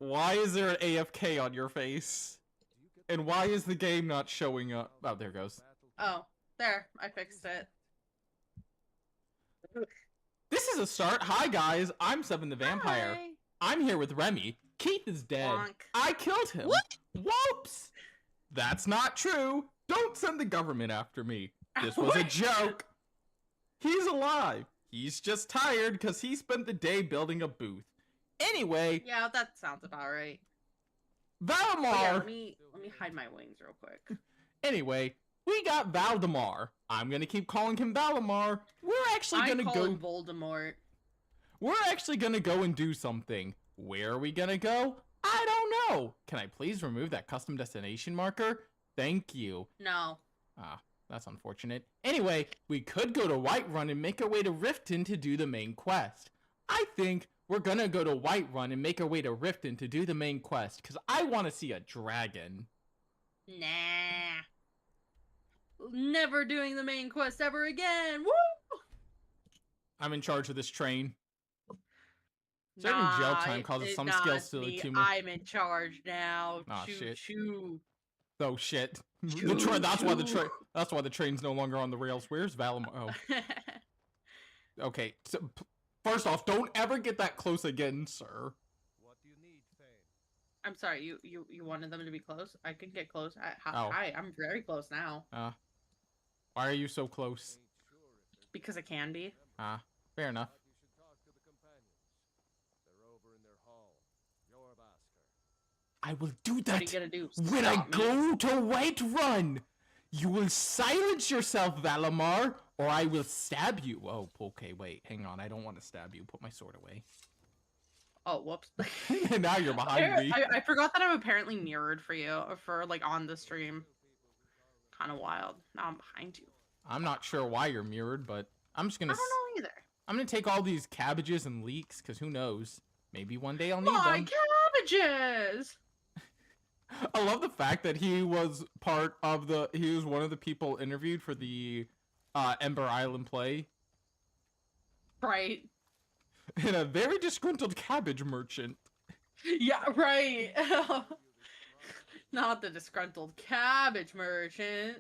Why is there an AFK on your face? And why is the game not showing up? Oh, there it goes. Oh, there. I fixed it. This is a start. Hi, guys. I'm Seven the Vampire. Hi. I'm here with Remy. Keith is dead. Bonk. I killed him. What? Whoops. That's not true. Don't send the government after me. This was a joke. He's alive. He's just tired because he spent the day building a booth. Anyway. Yeah, that sounds about right. Valdemar. Yeah, let me hide my wings real quick. Anyway, we got Valdemar. I'm gonna keep calling him Valdemar. We're actually gonna call go. him Voldemort. We're actually gonna go and do something. Where are we gonna go? I don't know. Can I please remove that custom destination marker? Thank you. No. Ah, that's unfortunate. Anyway, we could go to Whiterun and make our way to Riften to do the main quest. I think we're gonna go to Whiterun and make our way to Riften to do the main quest, because I want to see a dragon. Nah. Never doing the main quest ever again. Woo! I'm in charge of this train. Serving jail time causes some skills to accumulate. I'm in charge now. Aw, shit. Choo. Oh shit. Choo, That's why the train's no longer on the rails. Where's Valamar? Oh. Okay. So, first off, don't ever get that close again, sir. What do you need, Thane? I'm sorry, you wanted them to be close? I can get close. Oh. Hi, I'm very close now. Why are you so close? Because I can be. Fair enough. You should talk to the companions. They're over in their hall. Yorbasker. I will do that. What are you gonna do? When I Stop me? go to Whiterun. You will silence yourself, Valamar, or I will stab you. Oh, okay, wait, hang on. I don't want to stab you. Put my sword away. Oh, whoops. Now you're behind me. I forgot that I'm apparently mirrored for you, for like on the stream. Kind of wild. Now I'm behind you. I'm not sure why you're mirrored, but I'm just gonna. I don't know either. I'm gonna take all these cabbages and leeks, cause who knows? Maybe one day I'll need My them. cabbages! I love the fact that he was part of the. He was one of the people interviewed for the Ember Island play. Right. And a very disgruntled cabbage merchant. Yeah, right. Not the disgruntled cabbage merchant.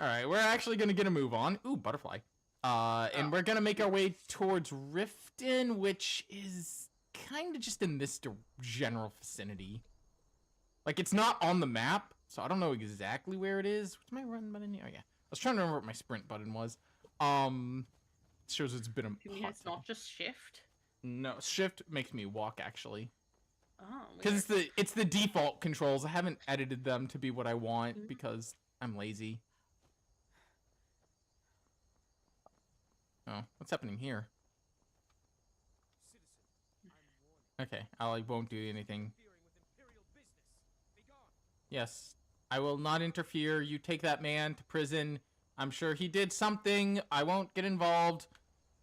Alright, we're actually gonna get a move on. Ooh, butterfly. And we're gonna make our way towards Riften, which is kind of just in this general vicinity. Like, it's not on the map, so I don't know exactly where it is. What's my run button here? Oh, yeah. I was trying to remember what my sprint button was. It shows it's been a You mean it's not just shift? No, shift makes me walk, actually. Oh, Because it's the default controls. I haven't edited them to be what I want because I'm lazy. Oh, what's happening here? Okay, I won't do anything. Yes, I will not interfere. You take that man to prison. I'm sure he did something. I won't get involved.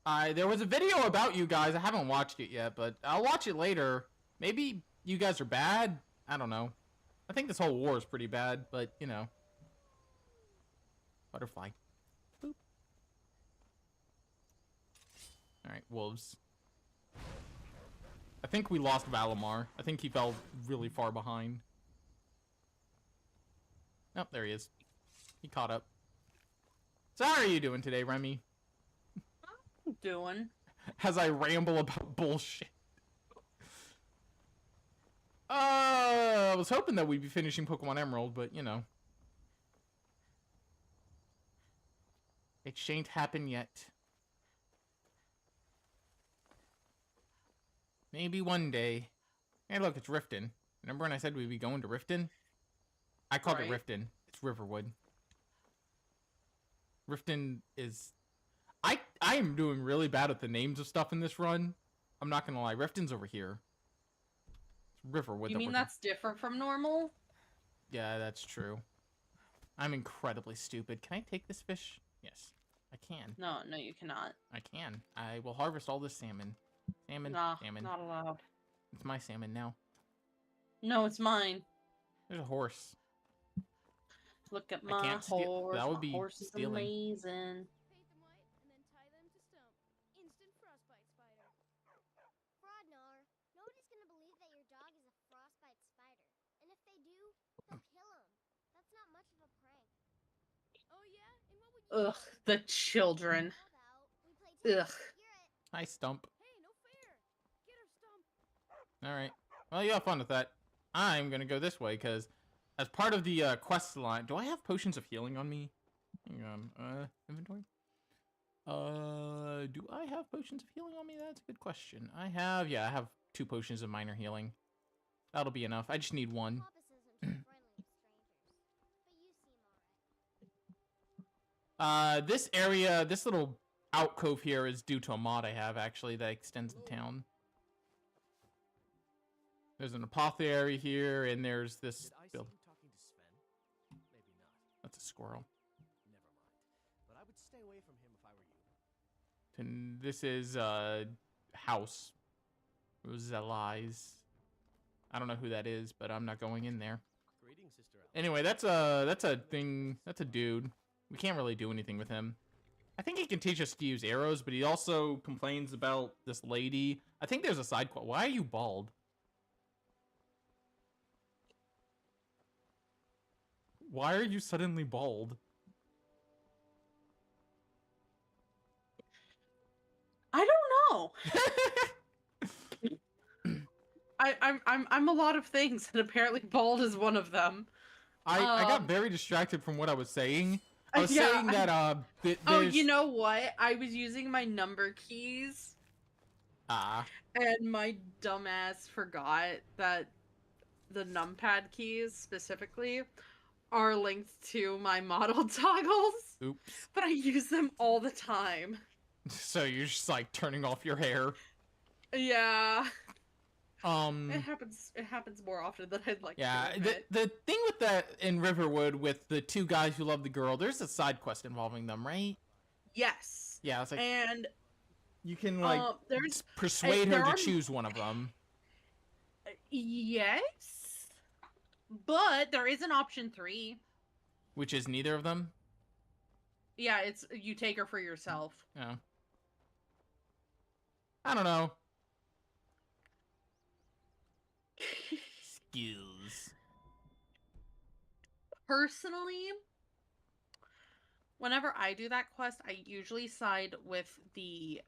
There was a video about you guys. I haven't watched it yet, but I'll watch it later. Maybe you guys are bad. I don't know. I think this whole war is pretty bad, but, you know. Butterfly. Boop. Alright, wolves. I think we lost Valamar. I think he fell really far behind. Oh, there he is. He caught up. So how are you doing today, Remy? I'm doing. As I ramble about bullshit. I was hoping that we'd be finishing Pokemon Emerald, but, you know. It shan't happen yet. Maybe one day. Hey, look, it's Riften. Remember when I said we'd be going to Riften? I called it Riften. It's Riverwood. Riften is... I am doing really bad at the names of stuff in this run. I'm not gonna lie. Riften's over here. It's Riverwood. You mean that's different from normal? Yeah, that's true. I'm incredibly stupid. Can I take this fish? Yes, I can. No, you cannot. I can. I will harvest all this salmon. Salmon, Nah, salmon. not allowed. It's my salmon now. No, it's mine. There's a horse. Look at my horse. That would be my horse is stealing. amazing. Paint them white and then tie them to stump. Instant frostbite spider. Fraud, Nar. Nobody's gonna believe that your dog is a frostbite Oh yeah? And what would you Ugh, the children. Ugh. Hi, Stump. Hey, no fair. Get her, Stump. All right. Well, you have fun with that. I'm gonna go this way because, as part of the quest line, do I have potions of healing on me? Hang on. Inventory. Do I have potions of healing on me? That's a good question. I have 2 potions of minor healing. That'll be enough. I just need one. Papa says I'm too friendly with strangers, but you seem alright. This area, this little alcove here is due to a mod I have, actually, that extends the town. There's an apothecary here, and there's this Did I see build. you talking to Sven? Maybe not. That's a squirrel. Never mind. But I would stay away from him if I were you. And this is, house. Zelai's. I don't know who that is, but I'm not going in there. Greetings, Sister Alice. Anyway, that's a thing. That's a dude. We can't really do anything with him. I think he can teach us to use arrows, but he also complains about this lady. I think there's a side quest. Why are you bald? Why are you suddenly bald? I don't know. I'm a lot of things, and apparently bald is one of them. I got very distracted from what I was saying. I was yeah, saying that Oh, you know what? I was using my number keys, and my dumbass forgot that the numpad keys specifically are linked to my model toggles. Oops. But I use them all the time. So you're just like turning off your hair. Yeah. It happens more often than I'd like Yeah, to admit. the thing with that in Riverwood with the 2 guys who love the girl, there's a side quest involving them, right? Yes. Yeah, it's like And you can like there's persuade there her to are- choose one of them. yes. But there is an option 3. Which is neither of them. Yeah, it's you take her for yourself. Yeah. I don't know. Skills. Personally, whenever I do that quest, I usually side with the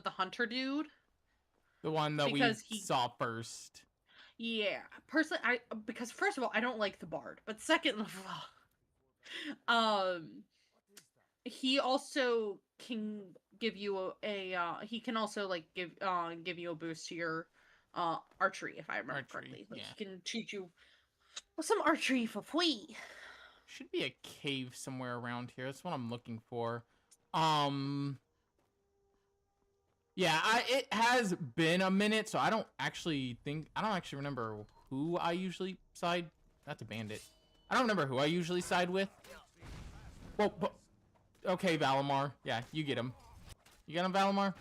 hunter dude. The one that Because we he- saw first. Yeah, personally, because first of all, I don't like the bard, but second of all, he also can give you he can also like give you a boost to your archery, if I remember Archery, correctly. Like yeah. he can teach you some archery for free. Should be a cave somewhere around here. That's what I'm looking for. Yeah, it has been a minute, so I don't actually remember who I usually side. That's a bandit. I don't remember who I usually side with. Well, but okay, Valimar. Yeah, you get him. You got him, Valimar?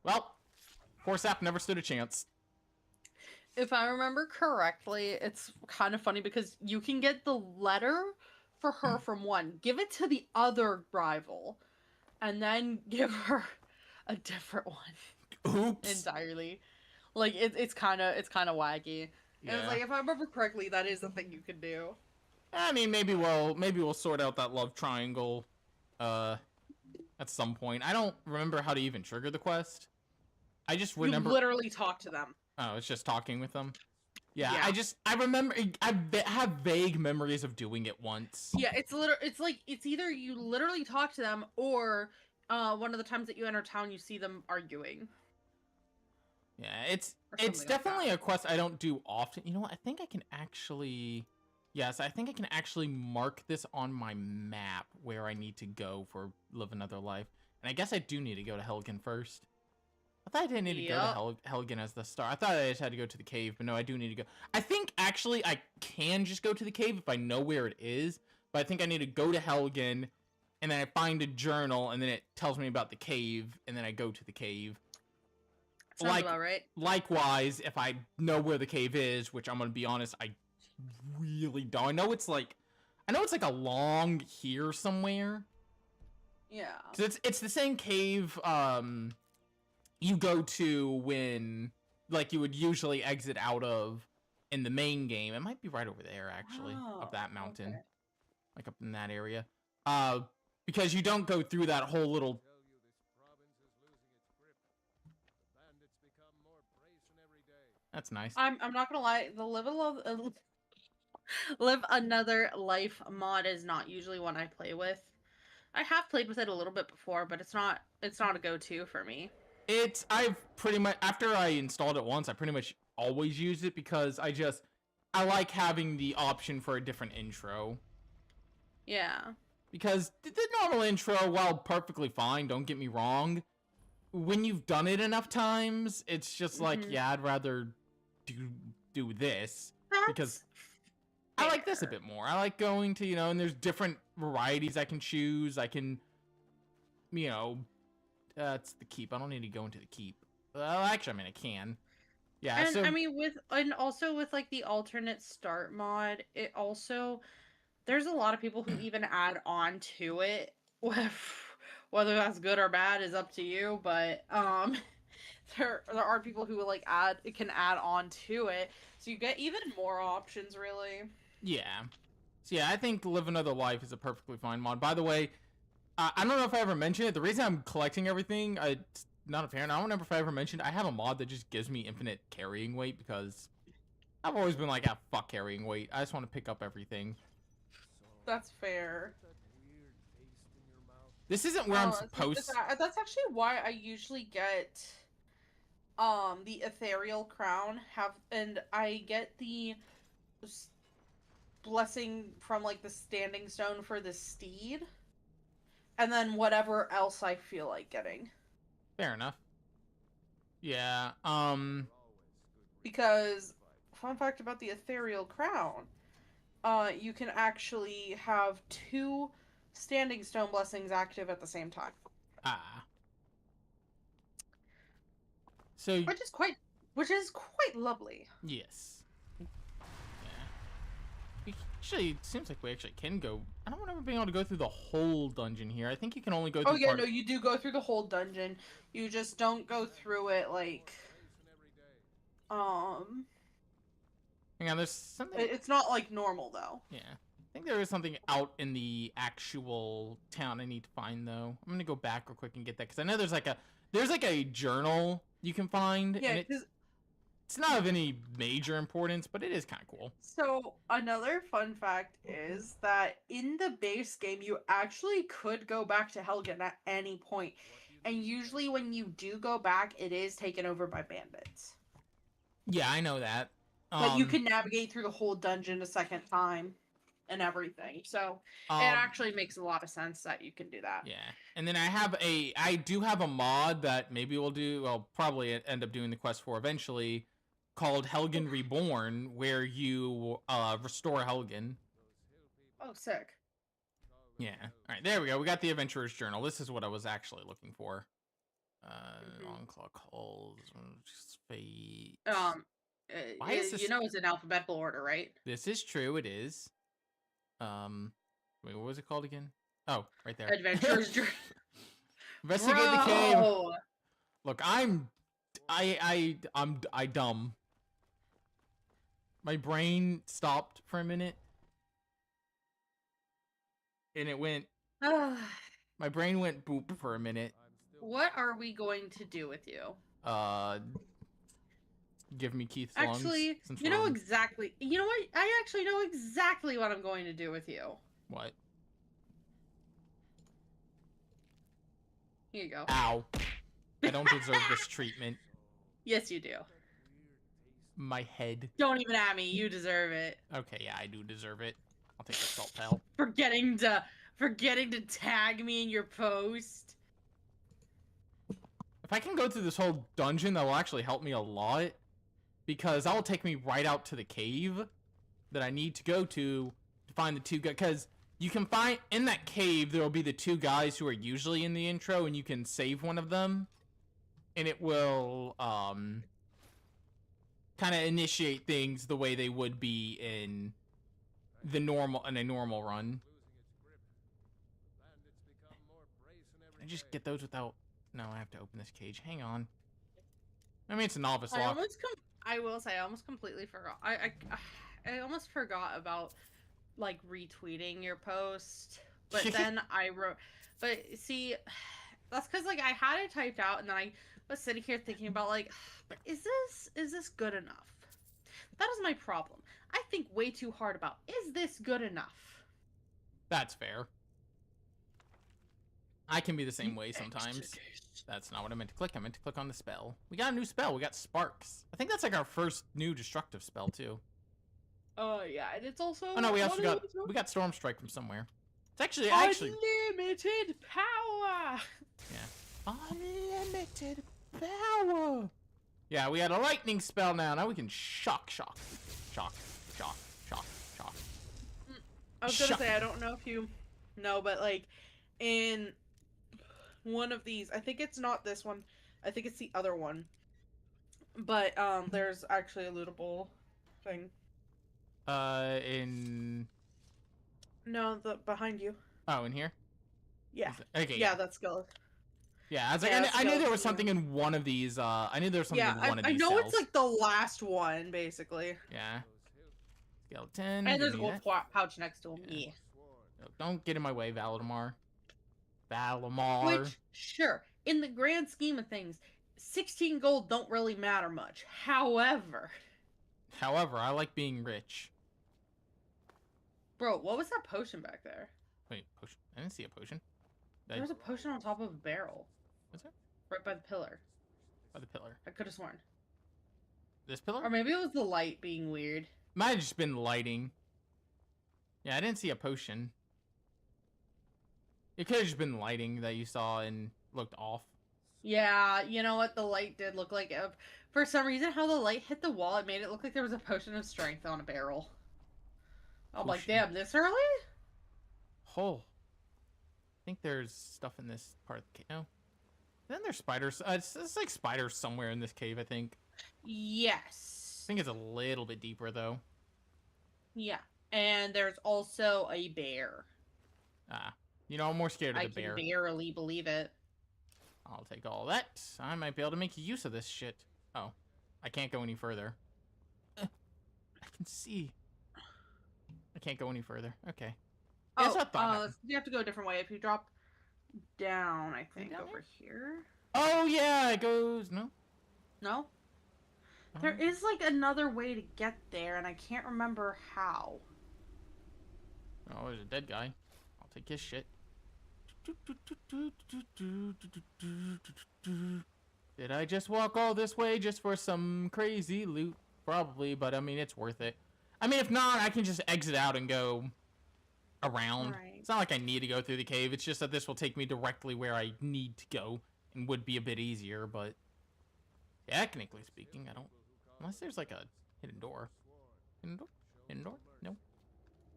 Well, Horsap never stood a chance. If I remember correctly, it's kind of funny because you can get the letter for her from one, give it to the other rival, and then give her a different one Oops. entirely. Like it's kind of wacky. And it's like, if I remember correctly, that is the thing you can do. I mean, maybe we'll sort out that love triangle, at some point. I don't remember how to even trigger the quest. I just remember. You literally talk to them. Oh, it's just talking with them. Yeah, Yeah. I remember. I have vague memories of doing it once. Yeah, it's either you literally talk to them or one of the times that you enter town, you see them arguing. Yeah, it's Or something like definitely that. a quest I don't do often. You know what? I think I can actually. Yes, I think I can actually mark this on my map where I need to go for Live Another Life. And I guess I do need to go to Helgen first. I thought I didn't need to go to Helgen as the start. I thought I just had to go to the cave, but no, I do need to go. I think, actually, I can just go to the cave if I know where it is. But I think I need to go to Helgen, and then I find a journal, and then it tells me about the cave, and then I go to the cave. Sounds about right. Likewise, if I know where the cave is, which I'm gonna be honest, I really don't. I know it's like along here somewhere. Yeah. 'Cause it's the same cave you go to when like you would usually exit out of in the main game. It might be right over there, actually, up that Oh, mountain, okay. like up in that area. Because you don't go through that whole little. Tell you this province is losing its grip. The bandits become more brazen every day. That's nice. I'm not gonna lie, the live another life mod is not usually one I play with. I have played with it a little bit before, but it's not a go-to for me. I've pretty much, after I installed it once, I pretty much always used it because I like having the option for a different intro. Yeah. Because the normal intro, while perfectly fine, don't get me wrong, when you've done it enough times, it's just like, Mhm. yeah, I'd rather do this. Because That's I like this a fair. bit more. I like going to, and there's different varieties I can choose. I can, it's the keep. I don't need to go into the keep. Well, actually, I mean, I can. Yeah, And so I mean also with like the alternate start mod, it also there's a lot of people who even add on to it. Whether that's good or bad is up to you, but there are people who like can add on to it. So you get even more options really. yeah. So yeah, I think Live Another Life is a perfectly fine mod. By the way, I don't know if I ever mentioned it. The reason I'm collecting everything, it's not apparent. I don't remember if I ever mentioned I have a mod that just gives me infinite carrying weight because I've always been like, fuck carrying weight. I just want to pick up everything. That's fair. That weird taste in your mouth. This isn't where I'm Oh, supposed. that's actually why I usually get the ethereal crown and I get the blessing from like the standing stone for the steed, and then whatever else I feel like getting. Fair enough. Yeah. Because fun fact about the ethereal crown, you can actually have two standing stone blessings active at the same time, Ah. So which is quite lovely. yes. Yeah. Actually, it seems like we actually can go. I don't remember being able to go through the whole dungeon here. I think you can only go through. Oh yeah, no, you do go through the whole dungeon. You just don't go through it like Hang on, there's something. it's not like normal though. Yeah. I think there is something out in the actual town I need to find though. I'm gonna go back real quick and get that because I know there's like a journal you can find, Yeah, and it's not of any major importance, but it is kind of cool. so another fun fact is that in the base game you actually could go back to Helgen at any point. And usually when you do go back, it is taken over by bandits. Yeah, I know that. But you can navigate through the whole dungeon a second time and everything. So it actually makes a lot of sense that you can do that. Yeah, and then I do have a mod that maybe we'll probably end up doing the quest for eventually, called Helgen Reborn, where you restore Helgen. Oh, sick. Yeah. All right, there we go. We got the Adventurer's Journal. This is what I was actually looking for. On clock calls, fate. Why is this? You know it's in alphabetical order, right? This is true. It is. Wait, what was it called again? Oh, right there. Adventurer's Journal. Investigate the cave. Look, I'm dumb. My brain stopped for a minute. And it went, my brain went boop for a minute. What are we going to do with you? Give me Keith's lungs. Actually, you know exactly. You know what? I actually know exactly what I'm going to do with you. What? Here you go. Ow. I don't deserve this treatment. Yes, you do. My head. Don't even at me. You deserve it. Okay, yeah, I do deserve it. I'll take the salt pal. Forgetting to tag me in your post. If I can go through this whole dungeon, that will actually help me a lot. Because that will take me right out to the cave that I need to go to find the two guys. Because you can find, in that cave, there will be the two guys who are usually in the intro, and you can save one of them. And it will, kind of initiate things the way they would be in a normal run. I just get those without... No, I have to open this cage. Hang on. I mean, it's a novice lock. I will say I almost completely forgot. I almost forgot about like retweeting your post, but then I wrote. But see, that's because like I had it typed out, and then I was sitting here thinking about like, but is this good enough? That is my problem. I think way too hard about is this good enough? That's fair. I can be the same way sometimes. That's not what I meant to click. I meant to click on the spell. We got a new spell. We got Sparks. I think that's like our first new destructive spell too. Yeah, and it's also. Oh no, we also got Storm Strike from somewhere. It's actually unlimited power. Yeah. Unlimited power. Yeah, we had a lightning spell now. Now we can shock. I was gonna say I don't know if you know, but like in one of these, I think it's not this one. I think it's the other one. But there's actually a lootable thing. In. No, the behind you. Oh, in here. Yeah. Okay. Yeah, that's skeleton. Yeah, I was like, I knew there was something in one of these. I knew there was something in one of these. I know cells. it's like the last one, basically. Yeah. Skeleton. And there's a gold pouch next to him. Yeah. Don't get in my way, Valamar. Valamar. Which, sure, in the grand scheme of things, 16 gold don't really matter much. However, I like being rich. Bro, what was that potion back there? Wait, potion? I didn't see a potion. There was a potion on top of a barrel. Was there? Right by the pillar. By the pillar. I could have sworn. This pillar? Or maybe it was the light being weird. Might have just been lighting. Yeah, I didn't see a potion. It could have just been lighting that you saw and looked off. Yeah, you know what? The light did look like... for some reason, how the light hit the wall, it made it look like there was a potion of strength on a barrel. I'm like, damn, this early? Oh. I think there's stuff in this part of the cave. No. Then there's spiders. It's like spiders somewhere in this cave, I think. Yes. I think it's a little bit deeper, though. Yeah. And there's also a bear. Ah. You know, I'm more scared of the bear. I can barely believe it. I'll take all that. I might be able to make use of this shit. Oh. I can't go any further. I can see. I can't go any further. Okay. Oh, you have to go a different way. If you drop down, I think, over here. Oh, yeah, it goes... No? No? There is, like, another way to get there, and I can't remember how. Oh, there's a dead guy. I'll take his shit. Did I just walk all this way just for some crazy loot? Probably, but, I mean, it's worth it. I mean, if not, I can just exit out and go around. Right. It's not like I need to go through the cave. It's just that this will take me directly where I need to go and would be a bit easier, but technically speaking, I don't... Unless there's like a hidden door. Hidden door? Hidden door? No.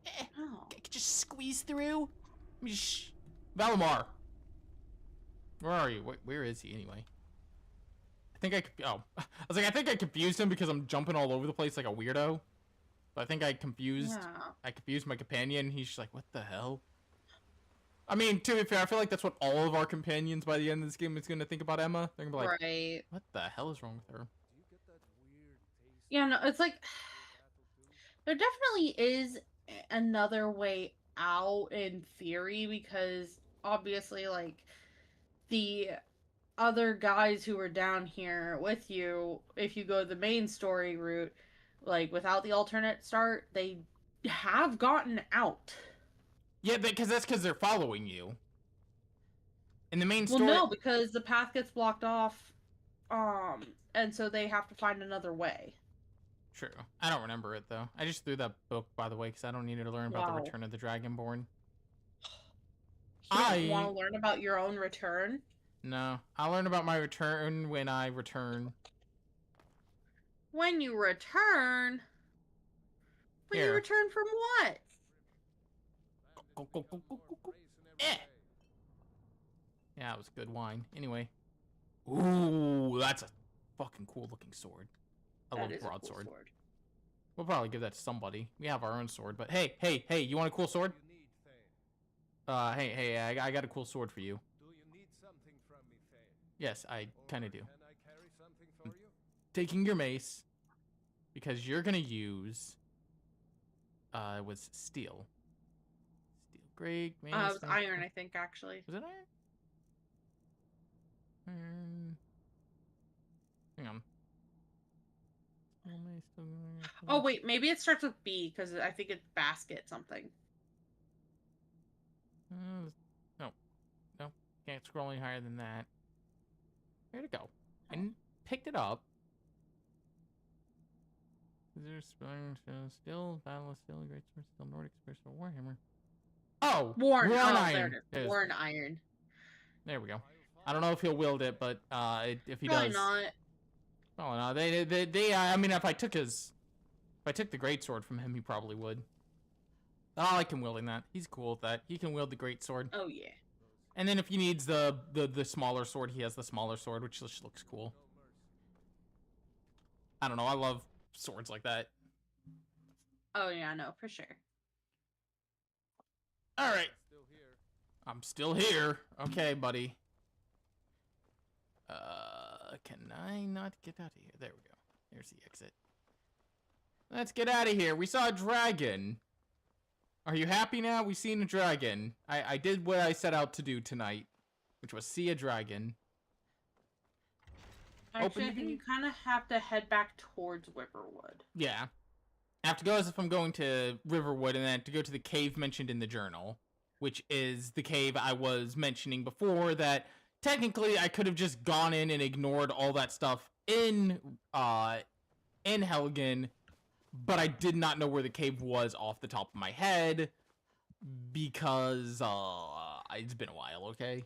I could just squeeze through. Let me just... Valamar! Where are you? Where is he anyway? I think I could... Oh. I was like, I think I confused him because I'm jumping all over the place like a weirdo. But I think I confused my companion. He's just like, what the hell? I mean, to be fair, I feel like that's what all of our companions by the end of this game is going to think about Emma. They're going to be like, right. What the hell is wrong with her? Yeah, no, it's like, there definitely is another way out in theory, because obviously, like, the other guys who were down here with you, if you go the main story route, like, without the alternate start, they have gotten out. Yeah, because that's because they're following you. In the main story... Well, no, because the path gets blocked off, and so they have to find another way. True. I don't remember it, though. I just threw that book, by the way, because I don't need to learn about the Return of the Dragonborn. You don't want to learn about your own return? No. I'll learn about my return when I return. When you return? When you return from what? Go. Eh. Yeah, it was good wine. Anyway. Ooh, that's a fucking cool looking sword. I love broadsword. Cool sword. We'll probably give that to somebody. We have our own sword, but hey, you want a cool sword? Hey, I got a cool sword for you. Do you need something from me, Faye? Yes, I kind of do. Can I carry something for you? Taking your mace because you're gonna use it was steel. Steel great, It was iron, I think, actually. Was it iron? Hang on. Oh wait, maybe it starts with B because I think it's basket something. No, can't scroll any higher than that. Where'd it go? And picked it up. Is there still battle still great sword still Nordic special warhammer? Oh, Worn iron. There it is. Worn iron. There we go. I don't know if he'll wield it, but if he Probably does, not. oh no, they. I mean, if I took the great sword from him, he probably would. I like him wielding that. He's cool with that. He can wield the great sword. Oh yeah. And then if he needs the smaller sword, he has the smaller sword, which just looks cool. I don't know. I love swords like that. Oh yeah, no, for sure. All right. Still here. I'm still here. Okay, buddy. Can I not get out of here? There we go. There's the exit. Let's get out of here. We saw a dragon. Are you happy now? We've seen a dragon. I did what I set out to do tonight, which was see a dragon. Actually, I Open think you kind of have to head back towards Riverwood. Yeah. I have to go as if I'm going to Riverwood, and then I have to go to the cave mentioned in the journal, which is the cave I was mentioning before that technically I could have just gone in and ignored all that stuff in Helgen, but I did not know where the cave was off the top of my head because it's been a while, okay?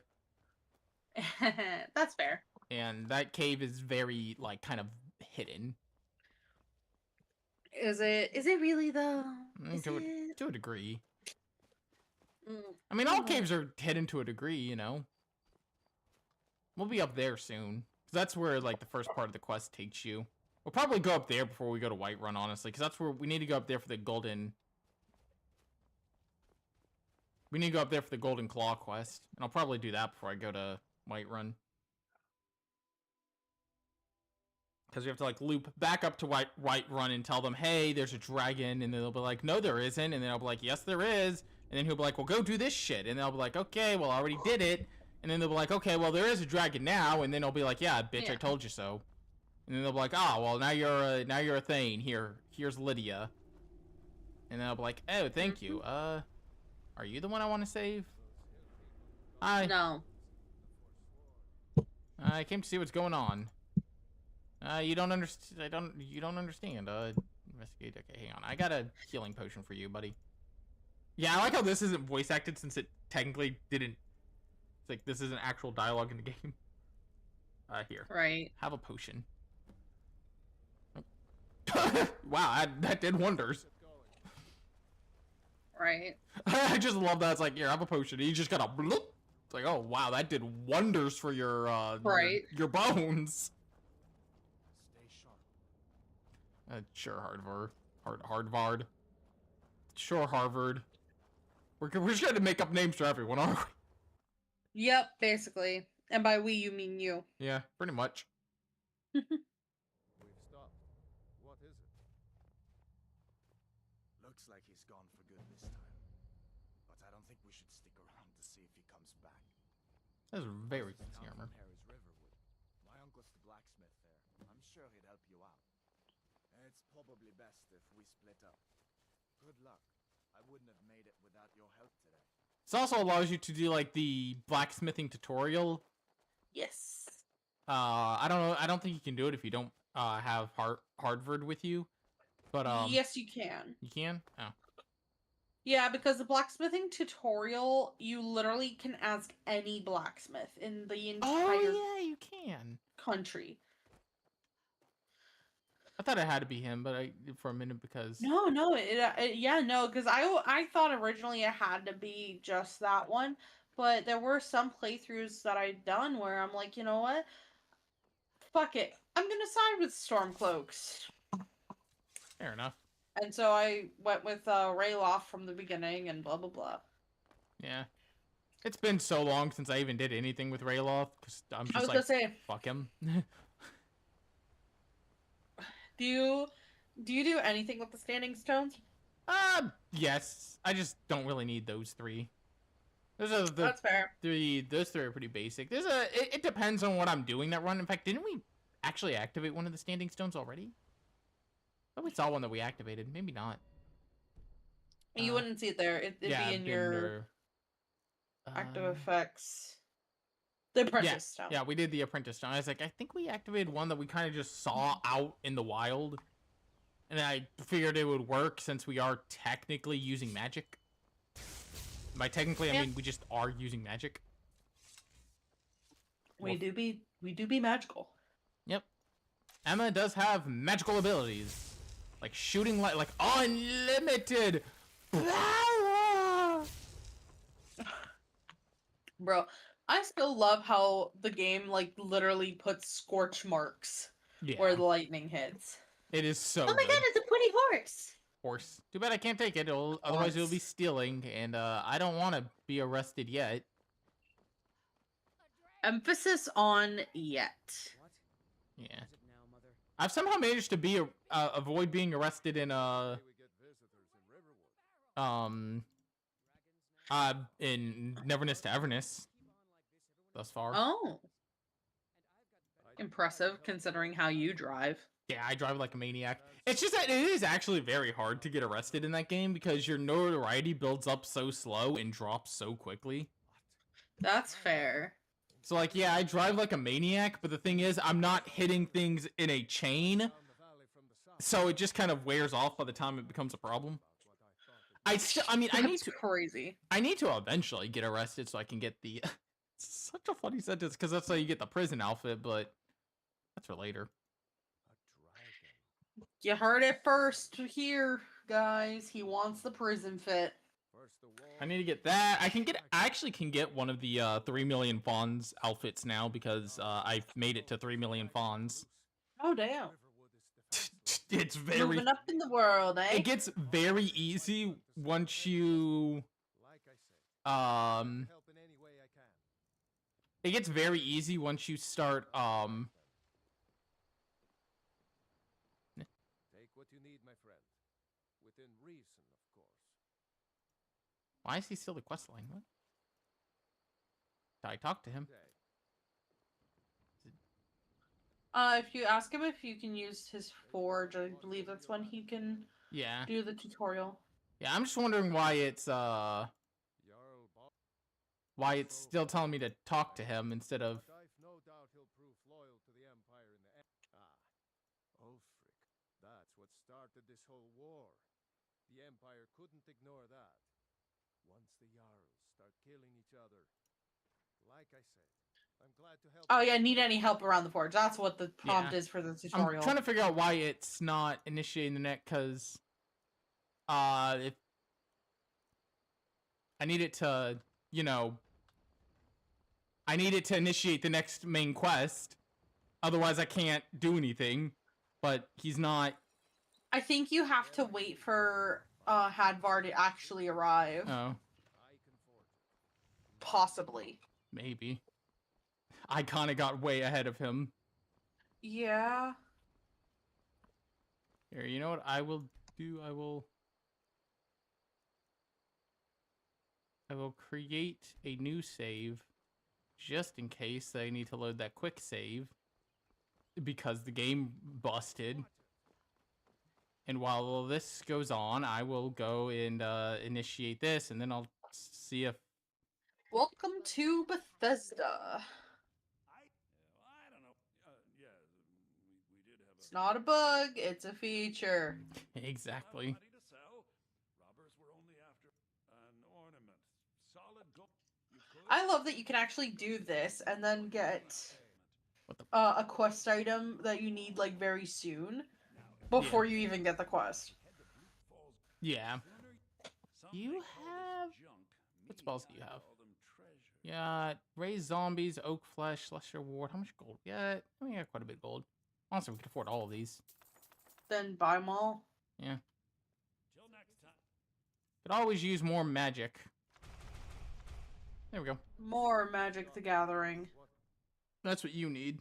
That's fair. And that cave is very like kind of hidden. Is it really though? Is To it? a degree. Mm. I mean, all caves are hidden to a degree, you know. We'll be up there soon. 'Cause that's where, like, the first part of the quest takes you. We'll probably go up there before we go to Whiterun, honestly. Because that's where we need to go up there for the golden... We need to go up there for the Golden Claw quest. And I'll probably do that before I go to Whiterun. Because we have to, like, loop back up to Whiterun and tell them, hey, there's a dragon. And then they'll be like, no, there isn't. And then I'll be like, yes, there is. And then he'll be like, well, go do this shit. And they'll be like, okay, well, I already did it. And then they'll be like, okay, well, there is a dragon now. And then I'll be like, yeah, bitch, Yeah. I told you so. And then they'll be like, oh, well, now you're a Thane. Here's Lydia. And then I'll be like, oh, thank you. Are you the one I want to save? Hi. No. I came to see what's going on. You don't understand. You don't understand. Investigate. Okay, hang on. I got a healing potion for you, buddy. Yeah, I like how this isn't voice acted since it technically didn't. It's like this isn't actual dialogue in the game. Here. Right. Have a potion. Wow, that did wonders. Right. I just love that. It's like, here, have a potion. And you just got a bloop. It's like, oh wow, that did wonders for your Right. your bones. Stay sharp. Sure, Hardvard. Sure, Harvard. We're just trying to make up names for everyone, aren't we? Yep, basically. And by we, you mean you. Yeah, pretty much. We've stopped. What is it? Looks like he's gone for good this time. But I don't think we should stick around to see if he comes back. That's very Closest fancy town armor. from here is Riverwood. My uncle's the blacksmith there. I'm sure he'd help you out. It's probably best if we split up. Good luck. I wouldn't have made it without your help today. This also allows you to do like the blacksmithing tutorial. Yes. I don't know. I don't think you can do it if you don't have Hardvard with you. But Yes, you can. you can. Oh, Yeah, because the blacksmithing tutorial, you literally can ask any blacksmith in the entire yeah, you can. country. I thought it had to be him, but for a minute because No, yeah, no, because I thought originally it had to be just that one, but there were some playthroughs that I'd done where I'm like, you know what? Fuck it. I'm gonna side with Stormcloaks. fair enough. And so I went with Rayloff from the beginning and blah blah blah. Yeah, it's been so long since I even did anything with Rayloff because I'm I just was like, gonna say, fuck him. do Do you do anything with the standing stones? Yes. I just don't really need those 3. Those are the That's fair. 3. Those 3 are pretty basic. It depends on what I'm doing that run. In fact, didn't we actually activate one of the standing stones already? I thought we saw one that we activated. Maybe not. You wouldn't see it there. It'd be in your active effects. The apprentice stone. Yeah, we did the apprentice stone. I was like, I think we activated one that we kind of just saw out in the wild. And I figured it would work since we are technically using magic. By technically, I mean we just are using magic. We do be magical. Yep. Emma does have magical abilities. Like shooting light, like unlimited power! Bro, I still love how the game like literally puts scorch marks where the lightning hits. It is so Oh my good. god, it's a pretty horse. Horse. Too bad I can't take it. Otherwise, it'll be stealing, and I don't want to be arrested yet. Emphasis on yet. Yeah. I've somehow managed to be avoid being arrested in in Neverness to Everness thus far. Oh. Impressive considering how you drive. Yeah, I drive like a maniac. It's just that it is actually very hard to get arrested in that game because your notoriety builds up so slow and drops so quickly. That's fair. So like, yeah, I drive like a maniac, but the thing is, I'm not hitting things in a chain, so it just kind of wears off by the time it becomes a problem. I need to crazy. I need to eventually get arrested so I can get the. It's such a funny sentence because that's how you get the prison outfit, but that's for later. You heard it first here, guys. He wants the prison fit. I need to get that. I actually can get one of the 3 million fawns outfits now because I've made it to 3 million fawns. Oh damn. It's very moving up in the world, eh? It gets very easy once you it gets very easy once you start Take what you need, my friend. Within reason, of course. Why is he still the quest line? What? Did I talk to him? If you ask him if you can use his forge, I believe that's when he can do the tutorial. Yeah, I'm just wondering why it's still telling me to talk to him instead of I've no doubt he'll prove loyal to the Empire in the end. Ulfric. That's what started this whole war. The Empire couldn't ignore that. Once the Jarls start killing each other, like I said, I'm glad to help. Oh yeah, need any help around the forge? That's what the prompt is for the tutorial. I'm trying to figure out why it's not initiating the net, because if I need it to, you know, I need it to initiate the next main quest. Otherwise, I can't do anything. But he's not. I think you have to wait for Hadvar to actually arrive. Oh. Possibly. Maybe. I kind of got way ahead of him. Yeah. Here, you know what I will do? I will create a new save just in case I need to load that quick save because the game busted. And while all this goes on, I will go and initiate this, and then I'll see if... Welcome to Bethesda. I don't know. Yeah, we did have It's not a bug, it's a feature. Exactly. Money to sell. Robbers were only after an ornament. Solid gold. You could... I love that you can actually do this and then get What the... a quest item that you need like very soon before you even get the quest. Yeah. You have... What spells do you have? Yeah, raise zombies, oak flesh, lesser ward. How much gold? Yeah, I mean, I got quite a bit of gold. Honestly, we can afford all of these. Then buy them all. Yeah. Till next time. Could always use more magic. There we go. More Magic the Gathering. That's what you need.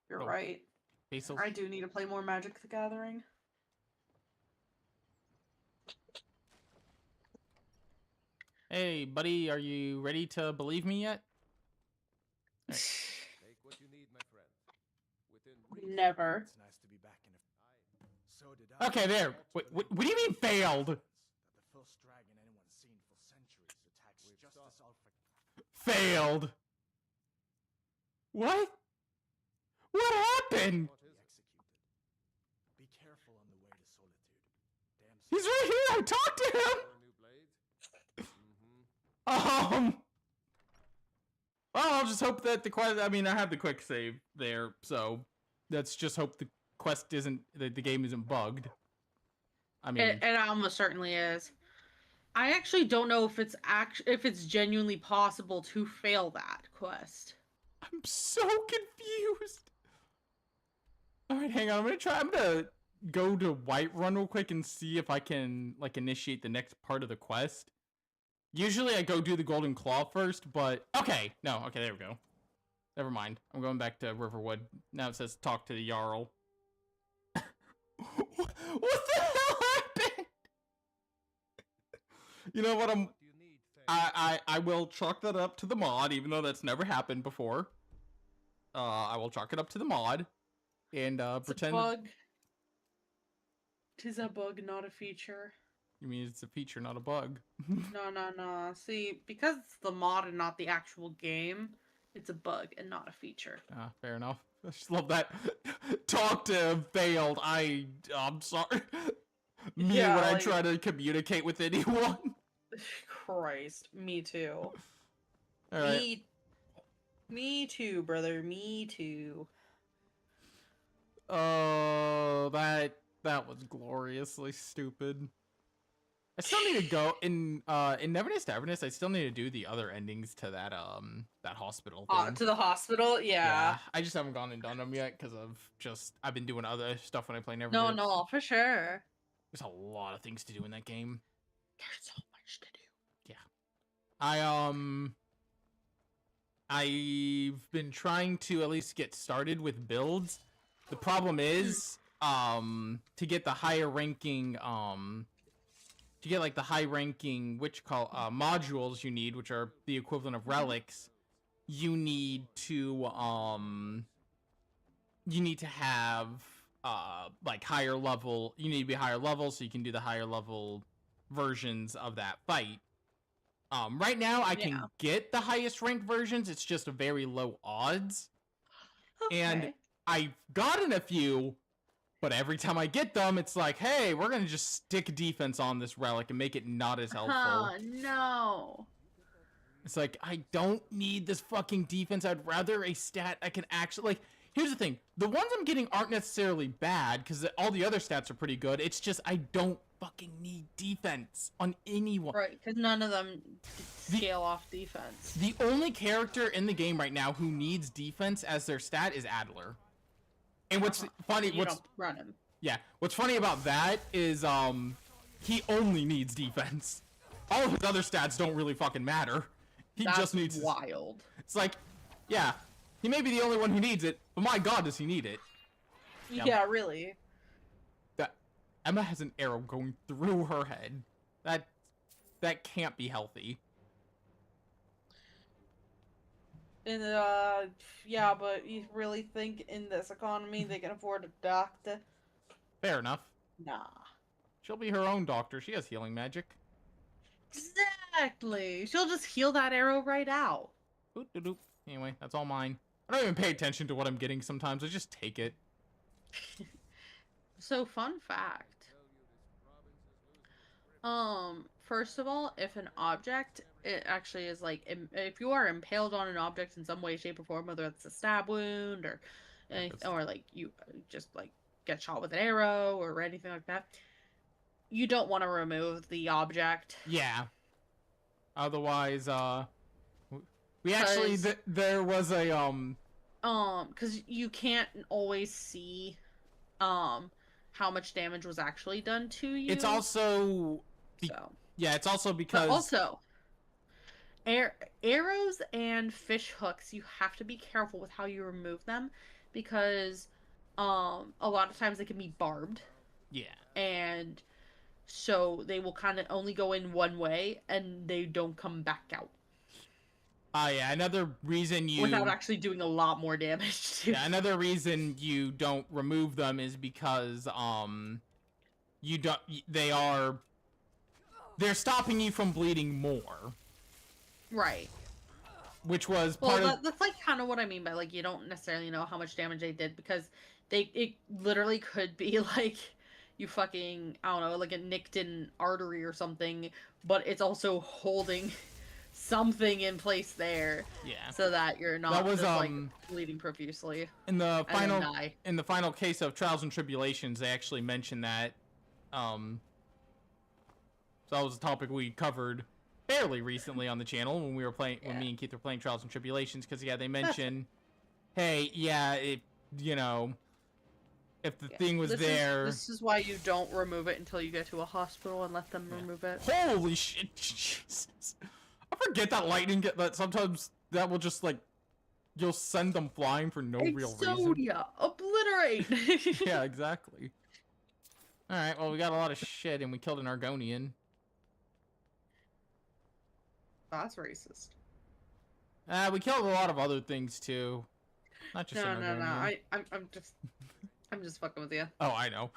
You're Oh. right. Basil. I do need to play more Magic the Gathering. Hey, buddy, are you ready to believe me yet? Take what you need, my friend. Within reason. Never. It's nice to be back in a. So did I. Okay, there. What do you mean failed? That the first dragon anyone's seen for centuries attacks We've just stopped. as Ulfric Failed. What? What happened? What is it? executed. Be careful on the way to Solitude. Damn. He's right here. I talked to him. For a new blade? Well, I'll just hope that the quest. I mean, I have the quick save there, so let's just hope the quest isn't the game isn't bugged. I mean, It almost certainly is. I actually don't know if it's genuinely possible to fail that quest. I'm so confused. All right, hang on. I'm gonna go to Whiterun real quick and see if I can like initiate the next part of the quest. Usually I go do the Golden Claw first, but okay, no, okay, there we go. Never mind. I'm going back to Riverwood. Now it says talk to the Jarl. What the hell happened? You know what? What do you need, Thane? I will chalk that up to the mod, even though that's never happened before. I will chalk it up to the mod, and It's pretend. a bug. Tis a bug, not a feature. You mean it's a feature, not a bug? No. See, because it's the mod and not the actual game, it's a bug and not a feature. Fair enough. I just love that. Talk to failed. I'm sorry. Me Yeah, when I like- try to communicate with anyone. Christ, me too. All right. Me too, brother. Me too. Oh, that was gloriously stupid. I still need to go in Neverness to Everness. I still need to do the other endings to that that hospital thing. To the hospital? Yeah. I just haven't gone and done them yet because I've been doing other stuff when I play Neverness. No, for sure. There's a lot of things to do in that game. There's so much to do. I've been trying to at least get started with builds. The problem is to get the higher ranking to get like the high ranking modules you need, which are the equivalent of relics, you need to have like higher level, you need to be higher level so you can do the higher level versions of that fight. Right now I can get the highest ranked versions, it's just a very low odds. And Okay. I've gotten a few, but every time I get them, it's like, hey, we're gonna just stick defense on this relic and make it not as helpful. Oh, no. It's like, I don't need this fucking defense. I'd rather a stat I can actually, like, here's the thing. The ones I'm getting aren't necessarily bad, because all the other stats are pretty good. It's just, I don't fucking need defense on anyone. Right, because none of them scale off defense. The only character in the game right now who needs defense as their stat is Adler. And what's funny, You don't run him. yeah, what's funny about that is, he only needs defense. All of his other stats don't really fucking matter. He That's just needs. wild. It's like, yeah, he may be the only one who needs it, but my god, does he need it? Yeah. Yeah, really. That Emma has an arrow going through her head. That can't be healthy. And yeah, but you really think in this economy they can afford a doctor? Fair enough. Nah. She'll be her own doctor. She has healing magic. Exactly. She'll just heal that arrow right out. Oop, doop, doop. Anyway, that's all mine. I don't even pay attention to what I'm getting sometimes. I just take it. So, fun fact. First of all, if an object, it actually is like, if you are impaled on an object in some way, shape, or form, whether it's a stab wound or, or like you just like get shot with an arrow or anything like that, you don't want to remove the object. Yeah. Otherwise, we actually there was a because you can't always see, how much damage was actually done to you. It's also so. yeah, it's also because But also, arrows and fish hooks, you have to be careful with how you remove them, because a lot of times they can be barbed, Yeah. and so they will kind of only go in one way and they don't come back out Oh yeah, another reason you without actually doing a lot more damage to. yeah, another reason you don't remove them is because you don't they're stopping you from bleeding more, Right. which was Well, part of that's like kind of what I mean by like you don't necessarily know how much damage they did because it literally could be like you fucking I don't know like a nicked an artery or something, but it's also holding something in place there yeah. so that you're not That was just like bleeding profusely in the and then final die. in the final case of Trials and Tribulations, they actually mentioned that um so that was a topic we covered fairly recently on the channel when we were playing when Yeah. me and Keith were playing Trials and Tribulations, because yeah, they mention hey, yeah, if you know, if the Yeah. thing was This there. this is why you don't remove it until you get to a hospital and let them remove it. Holy shit, Jesus. I forget that lightning that sometimes that will just like you'll send them flying for no real reason. Exodia, obliterate. Yeah, exactly. Alright, well we got a lot of shit and we killed an Argonian. That's racist. We killed a lot of other things too. Not just No, an no, no. Argonian. I'm just fucking with you. Oh, I know.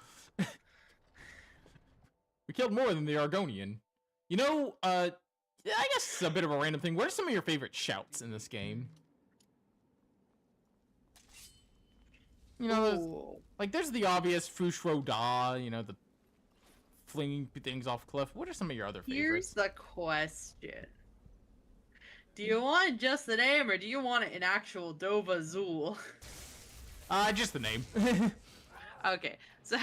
We killed more than the Argonian. You know, yeah, I guess a bit of a random thing. What are some of your favorite shouts in this game? You know, Ooh. like there's the obvious Fushro Da, you know, the flinging things off cliff. What are some of your other Here's favorites? the question. Do you want just the name or do you want it in actual Dova Zool? Just the name. Okay, so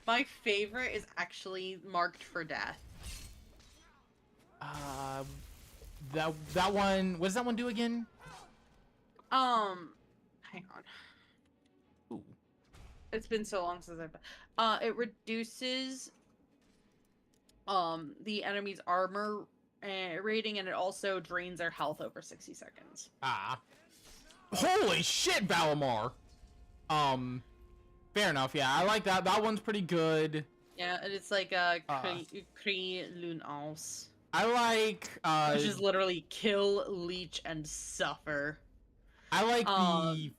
my favorite is actually Marked for Death. That one. What does that one do again? Hang on. Ooh. It's been so long since it reduces the enemy's armor rating, and it also drains their health over 60 seconds. Holy shit, Valimar. Fair enough. Yeah, I like that. That one's pretty good. Yeah, and it's like a Cri Lunance. I like Which is literally kill, leech, and suffer. I like the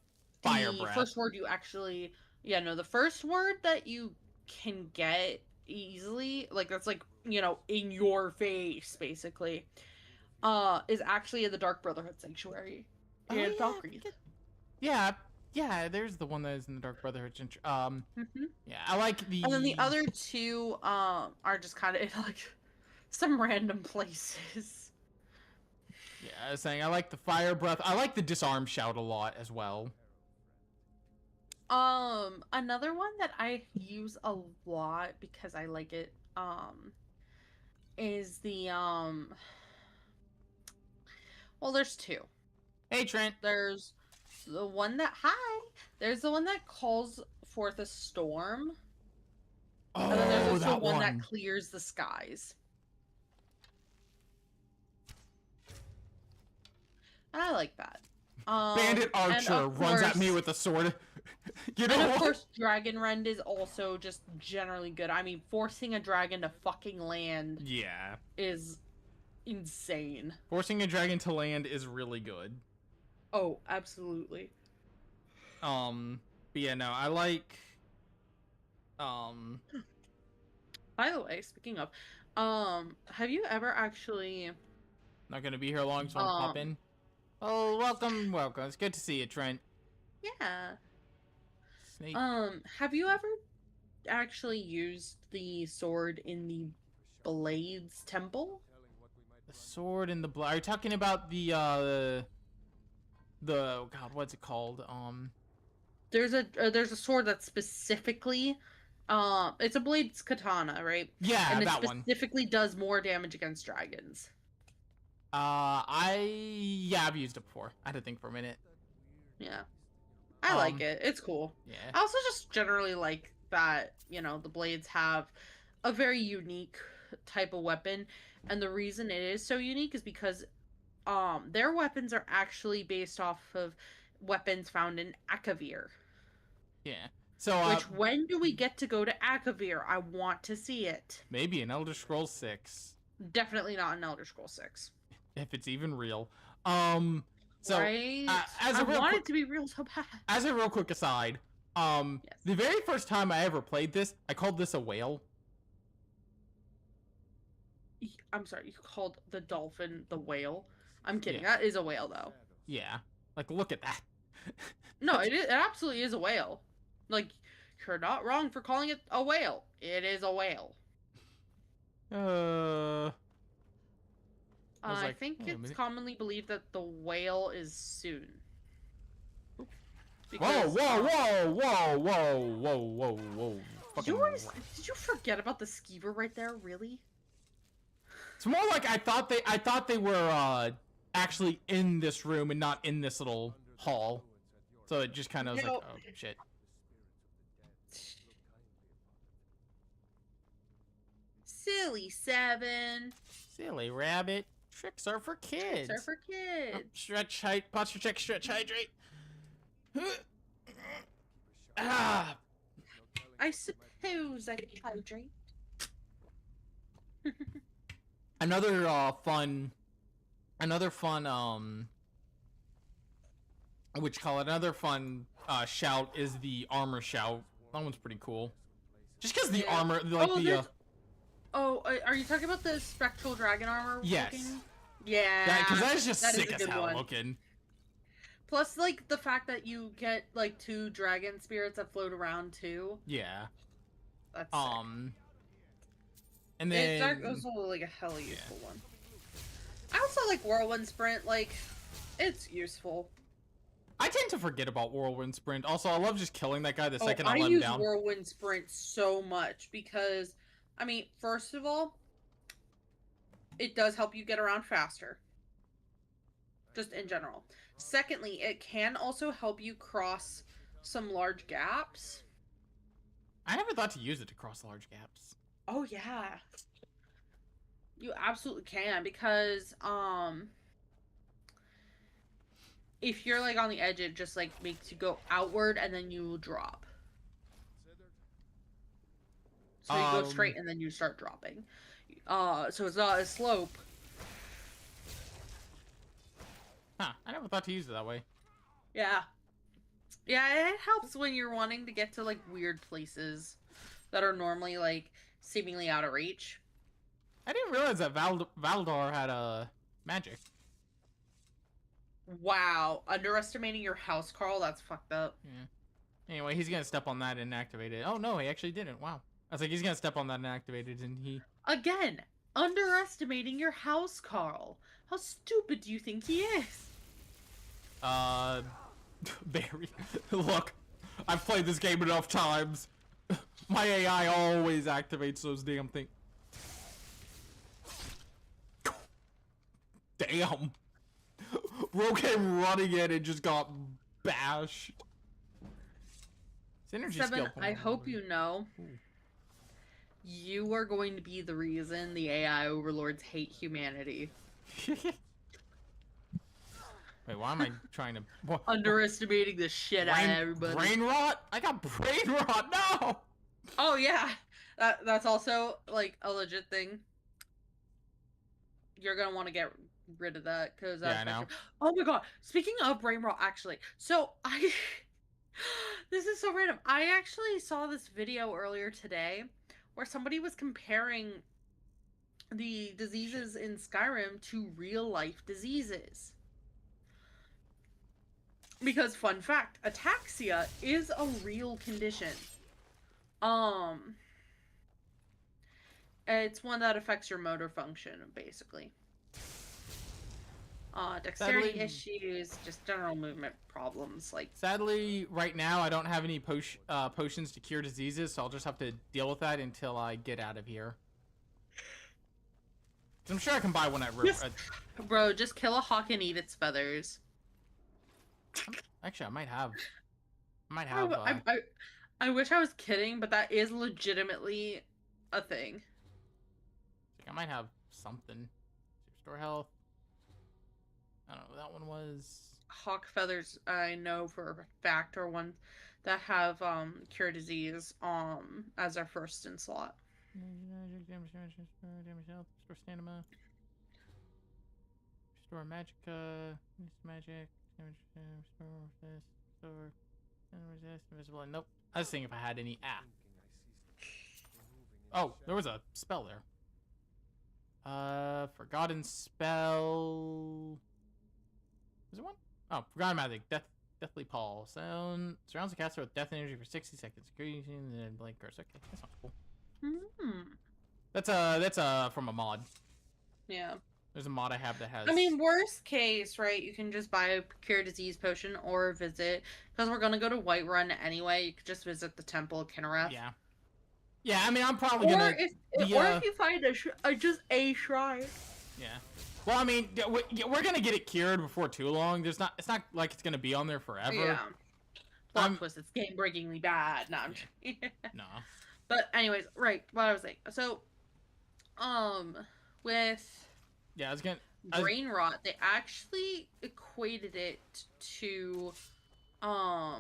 fire The breath. first word you actually the first word that you can get easily, like that's like, you know, in your face basically, is actually in the Dark Brotherhood Sanctuary. Oh, In yeah, Valkyrie. yeah, there's the one that is in the Dark Brotherhood. Mhm. Yeah, I like the. And then the other two are just kind of in like some random places. Yeah, I was saying I like the fire breath. I like the disarm shout a lot as well. Another one that I use a lot because I like it, is the, well, there's two. Hey, Trent. There's the one that, there's the one that calls forth a storm, and then there's Oh, also that one one. that clears the skies. And I like that. Bandit and Archer of runs at course- me with a sword. You know And of what? course, Dragon Rend is also just generally good. I mean, forcing a dragon to fucking land Yeah. is insane. Forcing a dragon to land is really good. Oh, absolutely. But yeah, no, I like. By the way, speaking of, have you ever actually, Not gonna be here long, so I'll pop in. Oh, welcome, welcome. It's good to see you, Trent. yeah, Snake. have you ever actually used the sword in the Blades Temple? The sword and the blood. Are you talking about the oh God, what's it called? There's a sword that's specifically, it's a Blades Katana, right? Yeah, And it that one. specifically does more damage against dragons. I've used it before. I had to think for a minute. Yeah. I like it. It's cool. Yeah. I also just generally like that, you know, the blades have a very unique type of weapon, and the reason it is so unique is because their weapons are actually based off of weapons found in Akavir. Yeah. So Which, when do we get to go to Akavir? I want to see it. maybe in Elder Scrolls 6, Definitely not in Elder Scrolls 6. if it's even real. So Right? as I a real want quick, it to be real so bad. as a real quick aside, Yes. the very first time I ever played this, I called this a whale. I'm sorry, you called the dolphin the whale? I'm kidding. Yeah. That is a whale, though. Yeah. Like, look at that. No, it absolutely is a whale. Like, you're not wrong for calling it a whale. It is a whale. I was I like, think wait a it's minute. commonly believed that the whale is soon. Whoa, Because, whoa, whoa, whoa, whoa, whoa, whoa, whoa. Fucking Did you forget about the skeever right there? Really? It's more like I thought they were actually in this room and not in this little hall. So it just kind of was No. like, oh shit. Silly Seven. Silly rabbit. Tricks are for kids. Tricks are for Oh, kids. stretch height, posture check, stretch hydrate. Ah, I suppose I could hydrate. another fun another fun shout is the armor shout. That one's pretty cool. Just because the Yeah. armor, like Are you talking about the spectral dragon armor? Yes. looking? Yeah. that, because that's just that is sick a as good hell one. looking. Plus, like, the fact that you get, like, 2 dragon spirits that float around, too. Yeah. That's sick. And then It's also, like, a hella useful one. I also like Whirlwind Sprint. Like, it's useful. I tend to forget about Whirlwind Sprint. Also, I love just killing that guy the second I I let him use down. Whirlwind Sprint so much because, I mean, first of all, it does help you get around faster. Just in general. Secondly, it can also help you cross some large gaps. I never thought to use it to cross large gaps. Oh yeah. You absolutely can because if you're like on the edge, it just like makes you go outward and then you drop. So you go straight and then you start dropping. So it's not a slope. Huh, I never thought to use it that way. Yeah. Yeah, it helps when you're wanting to get to like weird places that are normally like seemingly out of reach. I didn't realize that Valdor had a magic. Wow, underestimating your house, Carl, that's fucked up. Yeah. Anyway, he's gonna step on that and activate it. Oh no, he actually didn't. Wow. I was like, he's gonna step on that and activate it, and he... Again, underestimating your house, Carl. How stupid do you think he is? Barry. Look, I've played this game enough times. My AI always activates those damn things. Damn. Bro came running in and just got bashed. Synergy Seven, skill. I hope you know. Ooh. You are going to be the reason the AI overlords hate humanity. Wait, why am I trying to... What? Underestimating the shit out of everybody. Brain rot? I got brain rot, no! Oh yeah, that's also like a legit thing. You're gonna want to get rid of that because Yeah, I know. Oh my god! Speaking of brain rot, actually, so I this is so random. I actually saw this video earlier today where somebody was comparing the diseases in Skyrim to real life diseases. Because fun fact, ataxia is a real condition. It's one that affects your motor function, basically. Dexterity Sadly- issues, just general movement problems, like... Sadly, right now, I don't have any potions to cure diseases, so I'll just have to deal with that until I get out of here. 'Cause I'm sure I can buy one at... Bro, just kill a hawk and eat its feathers. Actually, I might have... I wish I was kidding, but that is legitimately a thing. I might have something. Restore health. I don't know what that one was. Hawk feathers, I know for a fact, are one that have cure disease as our first in slot. Restore stamina. Restore magicka. Magic. Restore this. Restore. Resist. Invisible. Nope. I was thinking if I had any. Oh, there was a spell there. Forgotten spell. Was there one? Oh, forgotten magic. Deathly Pall. Surrounds the caster with death energy for 60 seconds. Increasing and then blank curse. Okay, that sounds cool. That's from a mod. Yeah. There's a mod I have that has. I mean, worst case, right? You can just buy a cure disease potion or visit, because we're gonna go to Whiterun anyway. You could just visit the Temple of Kinnereth. Yeah. Yeah, I mean, I'm probably Or gonna. if you find just a shrine. Yeah. Well, I mean, we're gonna get it cured before too long. It's not like it's gonna be on there forever. Yeah. Plot twist, it's game-breakingly bad. No, I'm No. But anyways, right, what I was saying. So, with Yeah, I was gonna. brain rot, they actually equated it to, I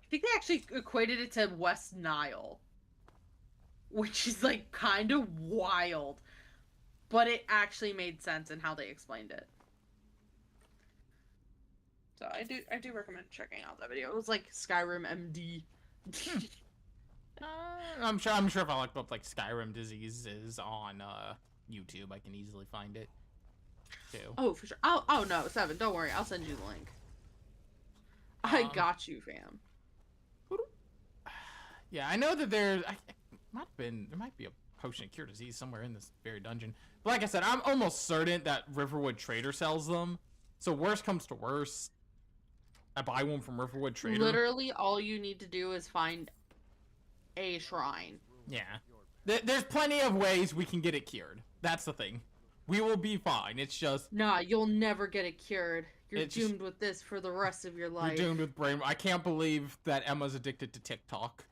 think they actually equated it to West Nile, which is like kind of wild, but it actually made sense in how they explained it. So I do recommend checking out that video. It was like Skyrim MD. I'm sure if I look up like Skyrim diseases on YouTube, I can easily find it too. Oh, for sure. Oh no, Seven, don't worry. I'll send you the link. I got you, fam. Yeah, I know that there might be a potion of cure disease somewhere in this very dungeon. But like I said, I'm almost certain that Riverwood Trader sells them. So worst comes to worst, I buy one from Riverwood Trader. Literally, all you need to do is find a shrine. Yeah. There's plenty of ways we can get it cured. That's the thing. We will be fine. It's just... Nah, you'll never get it cured. You're doomed with this for the rest of your life. You're doomed with brain... I can't believe that Emma's addicted to TikTok.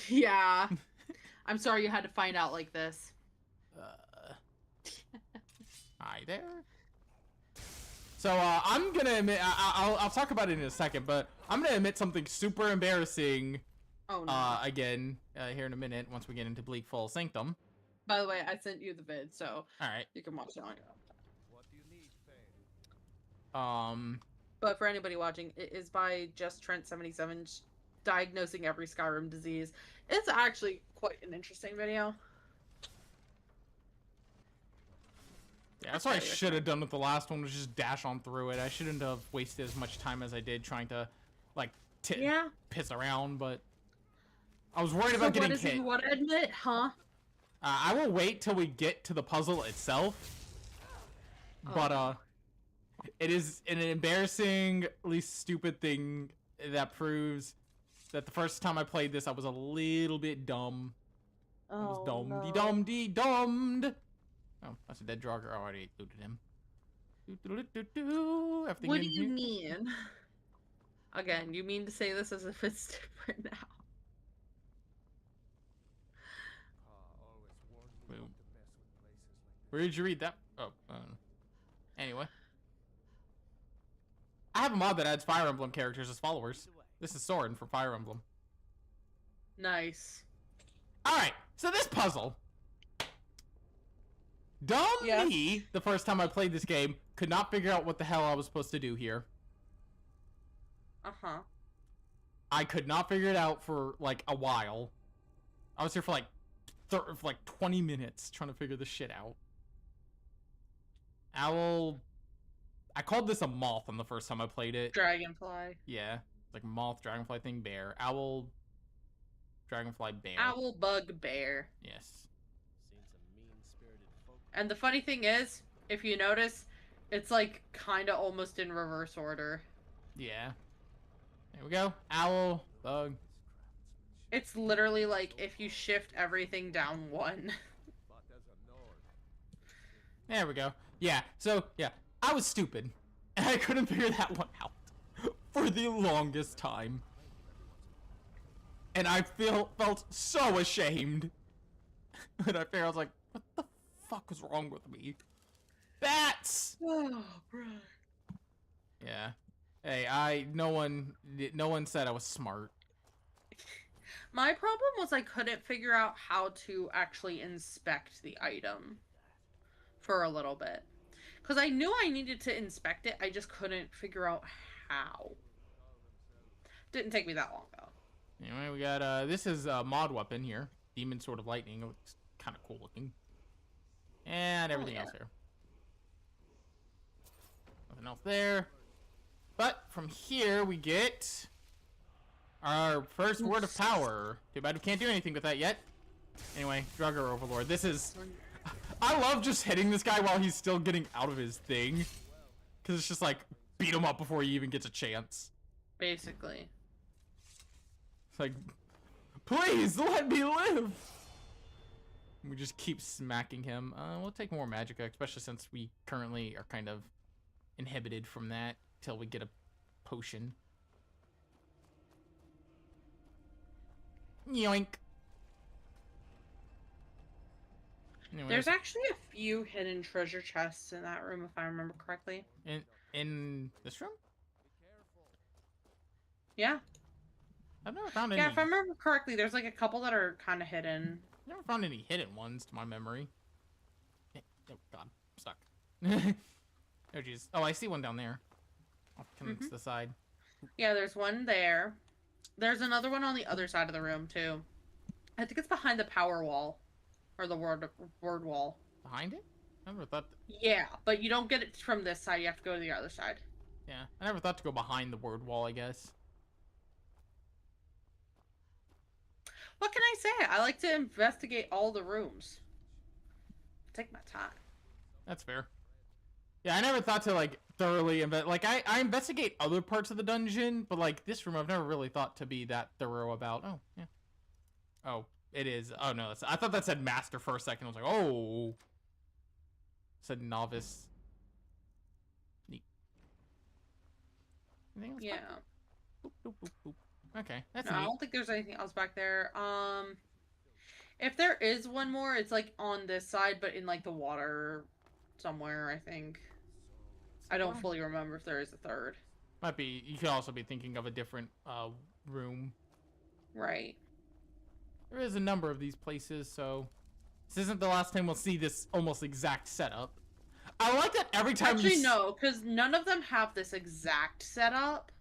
Yeah. I'm sorry you had to find out like this. Hi there. So, I'm gonna admit... I'll talk about it in a second, but I'm gonna admit something super embarrassing... Oh, no. Again, here in a minute, once we get into Bleak Falls Sanctum. By the way, I sent you the vid, so alright, you can watch it on your own. What do you need, Faye? But for anybody watching, it is by Just Trent 77, diagnosing every Skyrim disease. It's actually quite an interesting video. Yeah, that's what I should have done with the last one, was just dash on through it. I shouldn't have wasted as much time as I did trying to, like, piss around, but I was worried about getting hit. So what is it you want to admit, huh? I will wait till we get to the puzzle itself, but, it is an embarrassingly stupid thing that proves that the first time I played this, I was a little bit dumb. I was dummed. Oh, that's a dead Draugr. I already looted him. Everything what do you mean? Again, you mean to say this as if it's different now? Where did you read that? Oh, anyway. I have a mod that adds Fire Emblem characters as followers. This is Soren from Fire Emblem. Nice. Alright, so this puzzle. Me, the first time I played this game, could not figure out what the hell I was supposed to do here. Uh-huh. I could not figure it out for, like, a while. I was here for, like, 20 minutes trying to figure this shit out. Owl... I called this a moth on the first time I played it. Dragonfly. Yeah. Like moth, dragonfly thing, bear. Owl, dragonfly, bear. Owl, bug, bear. Yes. And the funny thing is, if you notice, it's like kind of almost in reverse order. Yeah. There we go. Owl, bug. It's literally like if you shift everything down one. There we go. Yeah, so, yeah. I was stupid, and I couldn't figure that one out for the longest time. And I felt so ashamed. And I was like, what the fuck is wrong with me? Bats! Oh, bro. Yeah. Hey, no one said I was smart. My problem was I couldn't figure out how to actually inspect the item for a little bit. Because I knew I needed to inspect it, I just couldn't figure out how. Didn't take me that long, though. Anyway, we got, this is a mod weapon here. Demon Sword of Lightning. It looks kind of cool looking. And everything else here. Nothing else there. But from here, we get our first word of power. Too bad we can't do anything with that yet. Anyway, Drugger Overlord. This is... I love just hitting this guy while he's still getting out of his thing. Because it's just like, beat him up before he even gets a chance. Basically. It's like, please, let me live! We just keep smacking him. We'll take more Magicka, especially since we currently are kind of inhibited from that till we get a potion. Yoink. Anyway, There's actually a few hidden treasure chests in that room, if I remember correctly. in this room? Yeah. I've never found any. Yeah, if I remember correctly, there's like a couple that are kind of hidden. Never found any hidden ones to my memory. Oh god, I'm stuck. Oh jeez. Oh, I see one down there. I'll come to the side. Yeah, there's one there. There's another one on the other side of the room too. I think it's behind the power wall, or the word wall. Behind it? I never thought. Yeah, but you don't get it from this side. You have to go to the other side. Yeah, I never thought to go behind the word wall. I guess. What can I say? I like to investigate all the rooms. Take my time. That's fair. Yeah, I never thought to like thoroughly like I investigate other parts of the dungeon, but like this room I've never really thought to be that thorough about. Oh, yeah. Oh, it is. Oh no, I thought that said master for a second. I was like, oh. It said novice. Neat. Anything else? Yeah. Boop, boop, boop, boop. Okay, that's No, I neat. don't think there's anything else back there. If there is one more, it's like on this side, but in like the water somewhere, I think. I don't fully remember if there is a third. Might be. You could also be thinking of a different room. Right. There is a number of these places, so this isn't the last time we'll see this almost exact setup. I like that every time Actually, no, because none of them have this exact setup.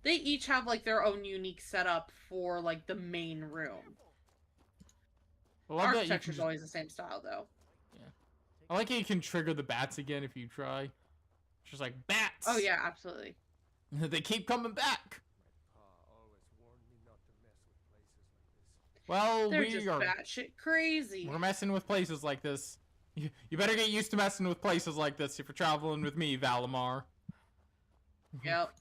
They each have like their own unique setup for like the main room. Architecture's always the same style, though. Yeah. I like how you can trigger the bats again if you try. It's just like, bats! Oh, yeah, absolutely. They keep coming back! Pa always warned me not to mess with places like this. Well, They're just batshit crazy. we're messing with places like this. You better get used to messing with places like this if you're traveling with me, Valimar. Yep.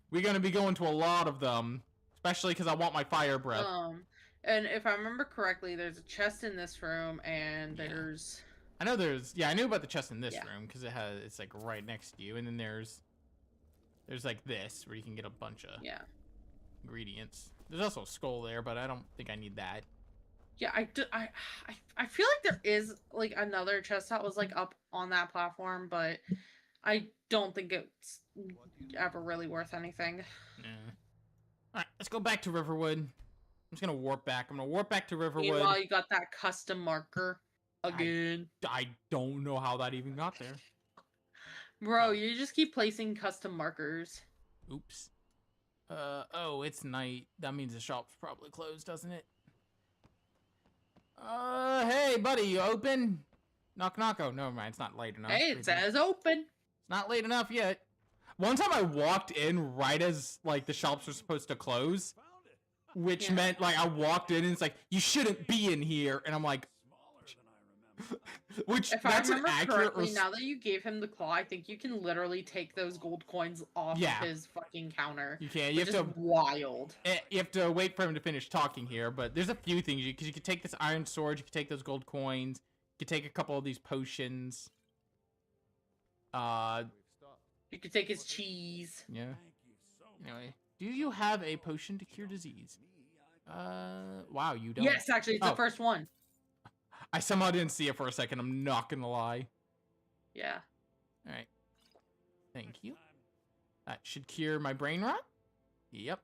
We're gonna be going to a lot of them. Especially because I want my fire breath. And if I remember correctly, there's a chest in this room, and there's... I know there's... Yeah, I knew about the chest in this Yeah. room, because it's like right next to you. And then there's like this, where you can get a bunch of ingredients. There's also a skull there, but I don't think I need that. Yeah, I feel like there is, like, another chest that was, like, up on that platform, but I don't think it's ever really worth anything. Yeah. Alright, let's go back to Riverwood. I'm just gonna warp back. I'm gonna warp back to Riverwood. Meanwhile, you got that custom marker again. I don't know how that even got there. Bro, you just keep placing custom markers. Oops. Oh, it's night. That means the shop's probably closed, doesn't it? Hey, buddy, you open? Knock, knock. Oh, never mind. It's not late enough. Hey, it says open. It's not late enough yet. One time I walked in right as, like, the shops were supposed to close. Which meant, like, I walked in and it's like, you shouldn't be in here. And I'm like... Which, if that's I remember an accurate... correctly, now that you gave him the claw, I think you can literally take those gold coins off of his fucking counter. You can. You have to... wild. You have to wait for him to finish talking here, but there's a few things. Because you can take this iron sword, you can take those gold coins, you can take a couple of these potions. You can take his cheese. Yeah. Anyway, do you have a potion to cure disease? Wow, you don't. Yes, actually, it's the first one. I somehow didn't see it for a second. I'm not gonna lie. Yeah. All right. Thank you. That should cure my brain rot. Yep.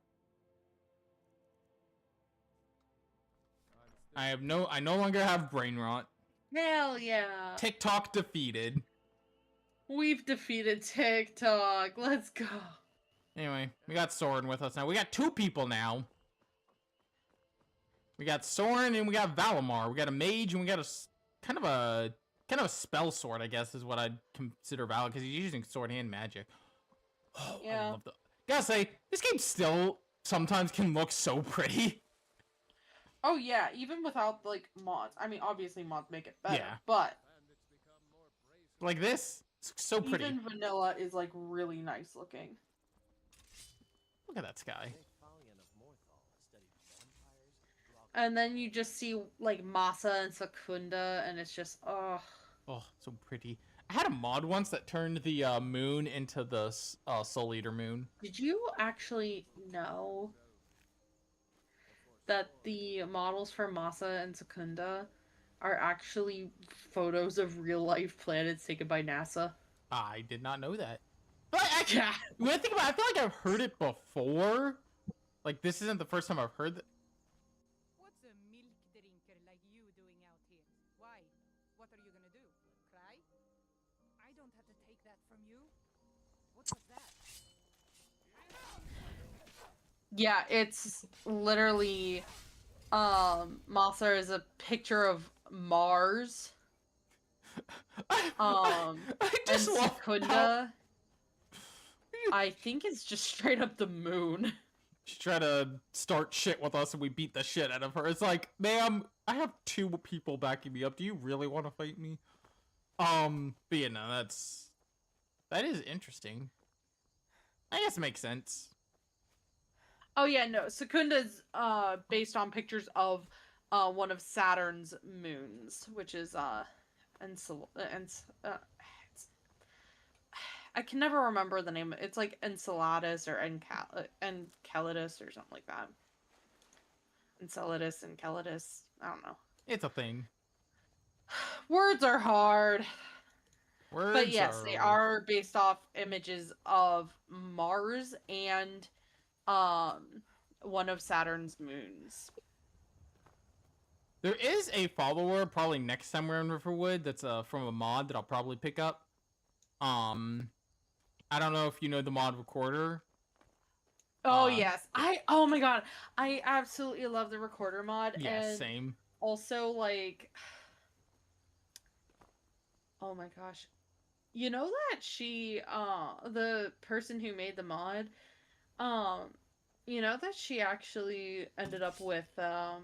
I no longer have brain rot. Hell yeah. TikTok defeated. We've defeated TikTok. Let's go. Anyway, we got Soren with us now. We got 2 people now. We got Soren and we got Valimar. We got a mage and we got a kind of a spell sword, I guess, is what I'd consider valid because he's using sword and magic. Oh, Yeah. I love the. Gotta say, this game still sometimes can look so pretty. Oh yeah, even without like mods. I mean, obviously mods make it better, Yeah. but Like this, it's so pretty. even vanilla is like really nice looking. Look at that sky. And then you just see like Masa and Secunda, and it's just oh. Oh, so pretty. I had a mod once that turned the moon into the Soul Eater moon. Did you actually know that the models for Masa and Secunda are actually photos of real life planets taken by NASA? I did not know that. But actually, Yeah. when I think about it, I feel like I've heard it before. Like, this isn't the first time I've heard that. What's a milk drinker like you doing out here? Why? What are you gonna do? Cry? I don't have to take that from you. What was that? Yeah, it's literally Masa is a picture of Mars. I And just love how Secunda, I think it's just straight up the moon. she tried to start shit with us and we beat the shit out of her. It's like, ma'am, I have 2 people backing me up. Do you really want to fight me? But yeah, no, that is interesting. I guess it makes sense. Oh yeah, no, Secunda's based on pictures of one of Saturn's moons, which is I can never remember the name. It's like Enceladus or Enceladus or something like that. Enceladus, Enceladus. I don't know. It's a thing. Words are hard. Words But yes, they are based off images of Mars and one of Saturn's moons. There is a follower probably next time we're in Riverwood that's from a mod that I'll probably pick up. I don't know if you know the mod Recorder. Oh yes. Oh my god. I absolutely love the Recorder mod. Yeah, and same. also like oh my gosh. You know that she the person who made the mod you know that she actually ended up with a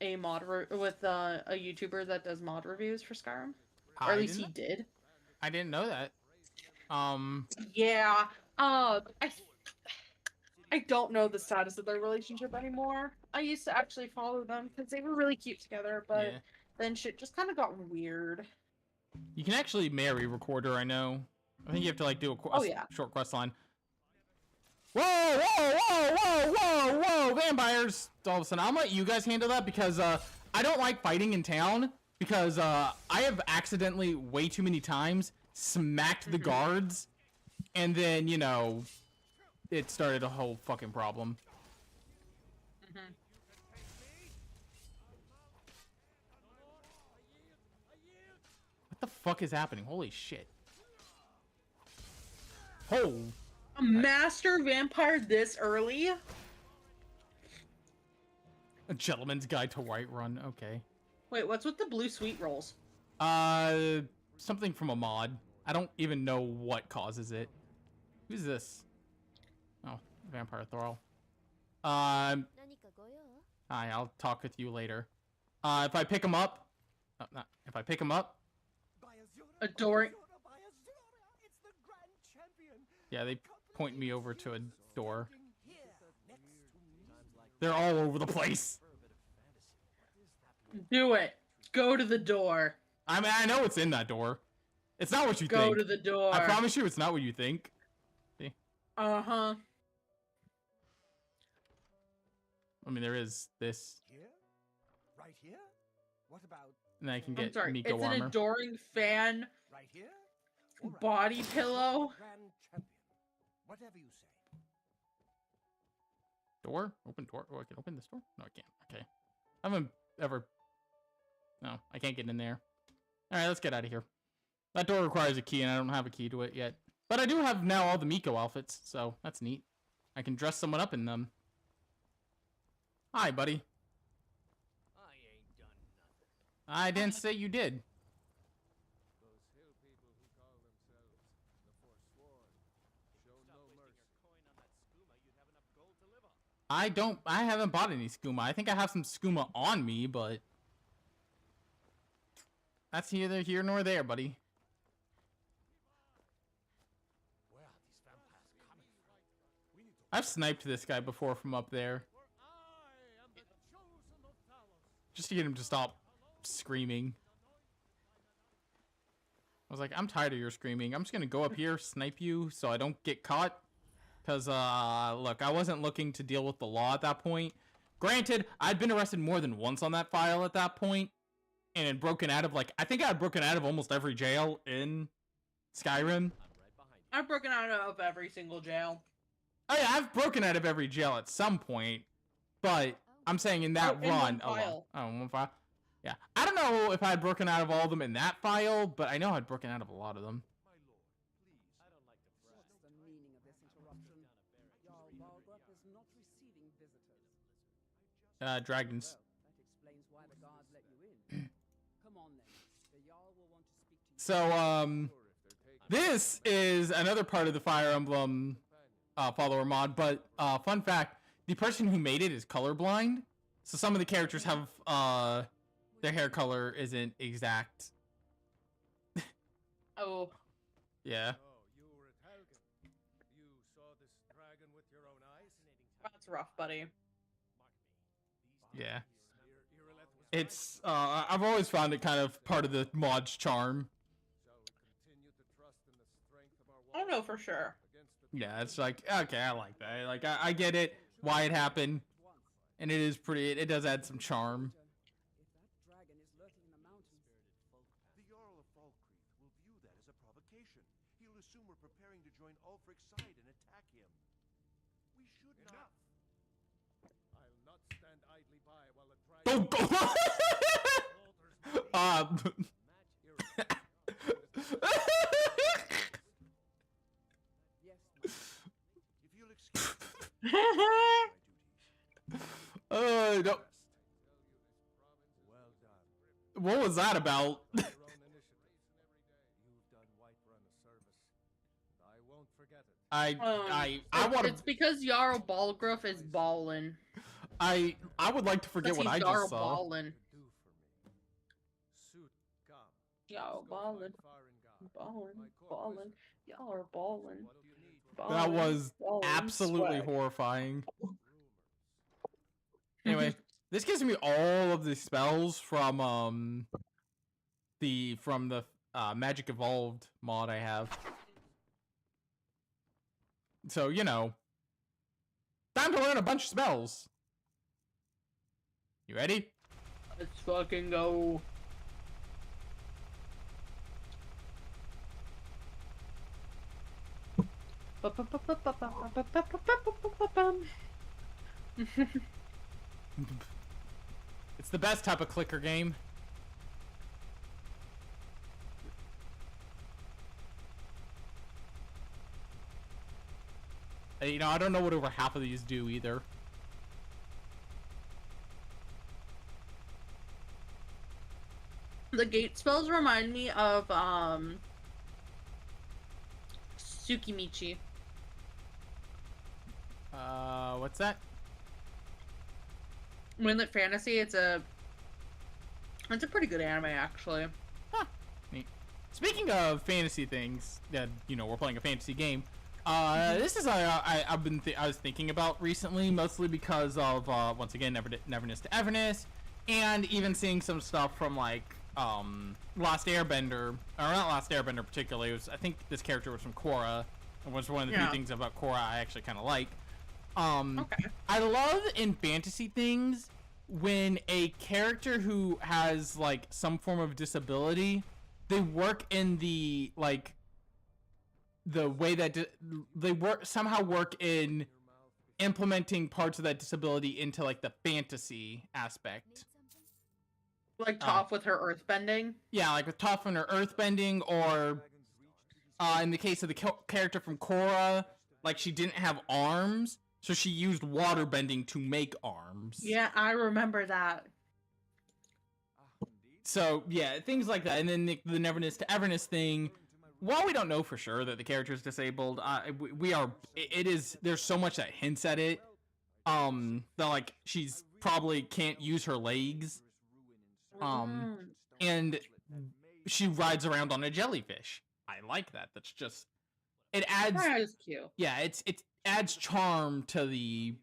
YouTuber that does mod reviews for Skyrim, or at least he did. I didn't know that. Yeah. I don't know the status of their relationship anymore. I used to actually follow them because they were really cute together, but Yeah. then shit just kind of got weird. You can actually marry Recorder, I know. I think you have to like do Oh, yeah. short quest line. Whoa, whoa, whoa, whoa, whoa, whoa, vampires! All of a sudden, I'll let you guys handle that because I don't like fighting in town because I have accidentally way too many times smacked the guards, and then you know, it started a whole fucking problem. What the fuck is happening? Holy shit! Oh. A master vampire this early? A gentleman's guide to Whiterun. Okay. Wait, what's with the blue sweet rolls? Something from a mod. I don't even know what causes it. Who's this? Oh, Vampire Thrall. Hi, I'll talk with you later. If I pick him up... if I pick him up... Adoring. It's the grand champion. Yeah, they point me over to a door. They're all over the place. Do it. Go to the door. I mean, I know it's in that door. It's not what you Go think. to the door. I promise you it's not what you think. See? Uh-huh. I mean, there is this. Here? Right here? What about And then I can I'm get sorry. Miko It's an armor. adoring fan right here? All right. body pillow. Grand champion. Whatever you say. Door? Open door? Oh, I can open this door? No, I can't. Okay. I haven't ever... No, I can't get in there. Alright, let's get out of here. That door requires a key, and I don't have a key to it yet. But I do have now all the Miko outfits, so that's neat. I can dress someone up in them. Hi, buddy. I ain't done nothing. I didn't say you did. Those hill people who call themselves the Forsworn show no mercy. I haven't bought any skooma. I think I have some skooma on me, but... That's neither here nor there, buddy. Where are these vampires coming from? We need to I've sniped this guy before from up there. For I am the chosen of Talos. Just to get him to stop screaming. I was like, I'm tired of your screaming. I'm just gonna go up here, snipe you, so I don't get caught. Because, look, I wasn't looking to deal with the law at that point. Granted, I'd been arrested more than once on that file at that point. And had broken out of, like, I think I had broken out of almost every jail in Skyrim. I've broken out of every single jail. Oh yeah, I've broken out of every jail at some point. But I'm saying in that in run. one file. In one file. Yeah. I don't know if I had broken out of all of them in that file, but I know I'd broken out of a lot of them. My lord, please. I don't like to brag. What's the meaning of this interruption? Jarl Balgruuf is not receiving visitors. Dragons. Well, that explains why the guard let you in. Come on then. The Jarl will want to speak to you. So, this is another part of the Fire Emblem follower mod, but fun fact, the person who made it is colorblind, so some of the characters have their hair color isn't exact. Oh. Yeah. Oh, you were at Helgen. You saw this dragon with your own eyes? That's rough, buddy. Yeah. Irileth was It's I've always found it kind of part of the mod's charm. Shall we continue to trust in the strength of our I don't know for sure. against the Yeah, it's like, okay, I like that. Like, I get it, why it happened, and it is pretty, it does add some charm. If that dragon is lurking in the mountains, The Jarl of Falkreath will view that as a provocation. He'll assume we're preparing to join Ulfric's side and attack him. We should not. I'll not stand idly by while the Don't dragon go. yes, If you'll excuse me, my duties. No. Well done. What was that about? Your own initiative. You've done Whiterun a service, and I won't forget it. I want It's to. because Jarl Balgruuf is ballin'. I would like to forget Because what I he's just Jarl saw. Ballin'. Do for me. Suit come. Jarl Let's go fight Ballin'. Farengar. Ballin'. My core Ballin'. prisoner. Y'all are ballin'. What do you need? That Ballin', was ballin', absolutely swag. horrifying. Rumors. Anyway, this gives me all of the spells from the Magic Evolved mod I have. So, you know, time to learn a bunch of spells. You ready? Let's fucking go. It's the best type of clicker game. You know, I don't know what over half of these do either. The gate spells remind me of Tsukimichi. What's that? Moonlit Fantasy. It's a pretty good anime actually. Neat. Speaking of fantasy things, that you know, we're playing a fantasy game. This is I was thinking about recently, mostly because of once again Neverness to Everness, and even seeing some stuff from like Last Airbender, or not Last Airbender particularly. It was, I think this character was from Korra, and was one of the few Yeah. things about Korra I actually kind of like. Okay. I love in fantasy things when a character who has like some form of disability, they work in the like the way that they work in implementing parts of that disability into like the fantasy aspect. Like Toph with her earthbending. Yeah, like with Toph and her earthbending, or in the case of the character from Korra, like she didn't have arms, so she used waterbending to make arms. Yeah, I remember that. So yeah, things like that, and then the Neverness to Everness thing. While we don't know for sure that the character is disabled, we are. It is. There's so much that hints at it. That like she's probably can't use her legs. And she rides around on a jellyfish. I like that. That's just. It adds. That is cute. Yeah, it adds charm to the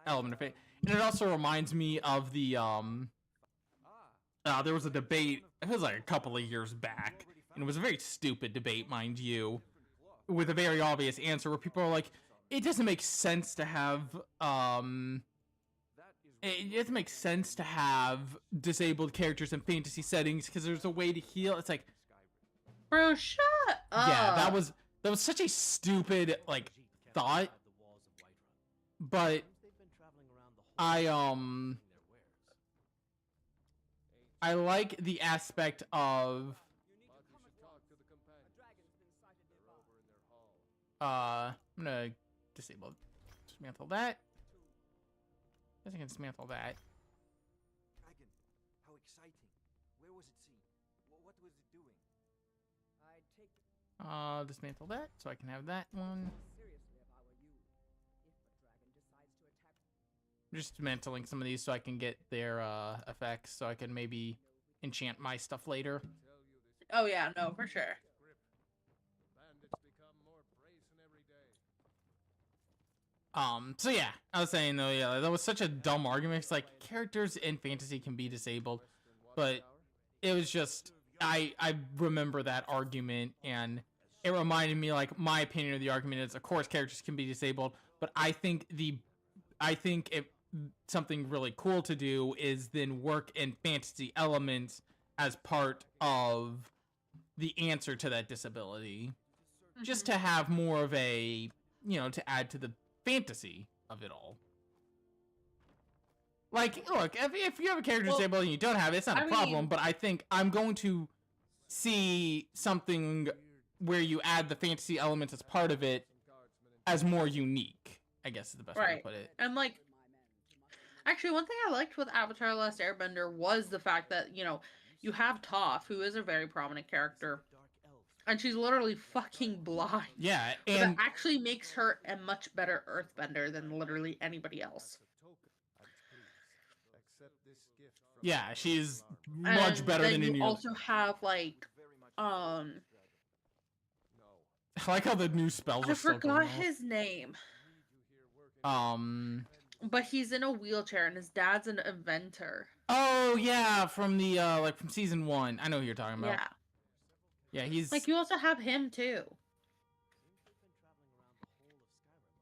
element of it, and it also reminds me of the there was a debate. It was like a couple of years back, and it was a very stupid debate, mind you, with a very obvious answer where people are like, "It doesn't make sense to have it doesn't make sense to have disabled characters in fantasy settings because there's a way to heal." It's like, bro, shut up. yeah, that was such a stupid like thought, but I like the aspect of I'm gonna dismantle that. I guess I can dismantle that. Dragon, how exciting. Where was it seen? What was it doing? I'd take Dismantle that so I can have that one. seriously if I were you. If a dragon decides to attack. I'm just dismantling some of these so I can get their effects, so I can maybe enchant my stuff later. Oh yeah, no, for sure. Bandits become more brazen every day. So yeah, I was saying though, yeah, that was such a dumb argument. It's like characters in fantasy can be disabled, but it was just I remember that argument, and it reminded me like my opinion of the argument is, of course, characters can be disabled, but I think if something really cool to do is then work in fantasy elements as part of the answer to that disability, just to have more of a, to add to the fantasy of it all. Like, look, if you have a character disabled and you don't have it, it's not a problem, but I think I'm going to see something where you add the fantasy elements as part of it as more unique, I guess is the best way to put it. And like, actually, one thing I liked with Avatar: The Last Airbender was the fact that, you have Toph, who is a very prominent character, and she's literally fucking blind. Yeah, But and that actually makes her a much better earthbender than literally anybody else. yeah, she's much better than any you other. also have like, I like how the new spells I are still forgot going off. his name, but he's in a wheelchair and his dad's an inventor. Oh yeah, from the like from season 1. I know who you're talking about. Yeah, Yeah, he's like you also have him too.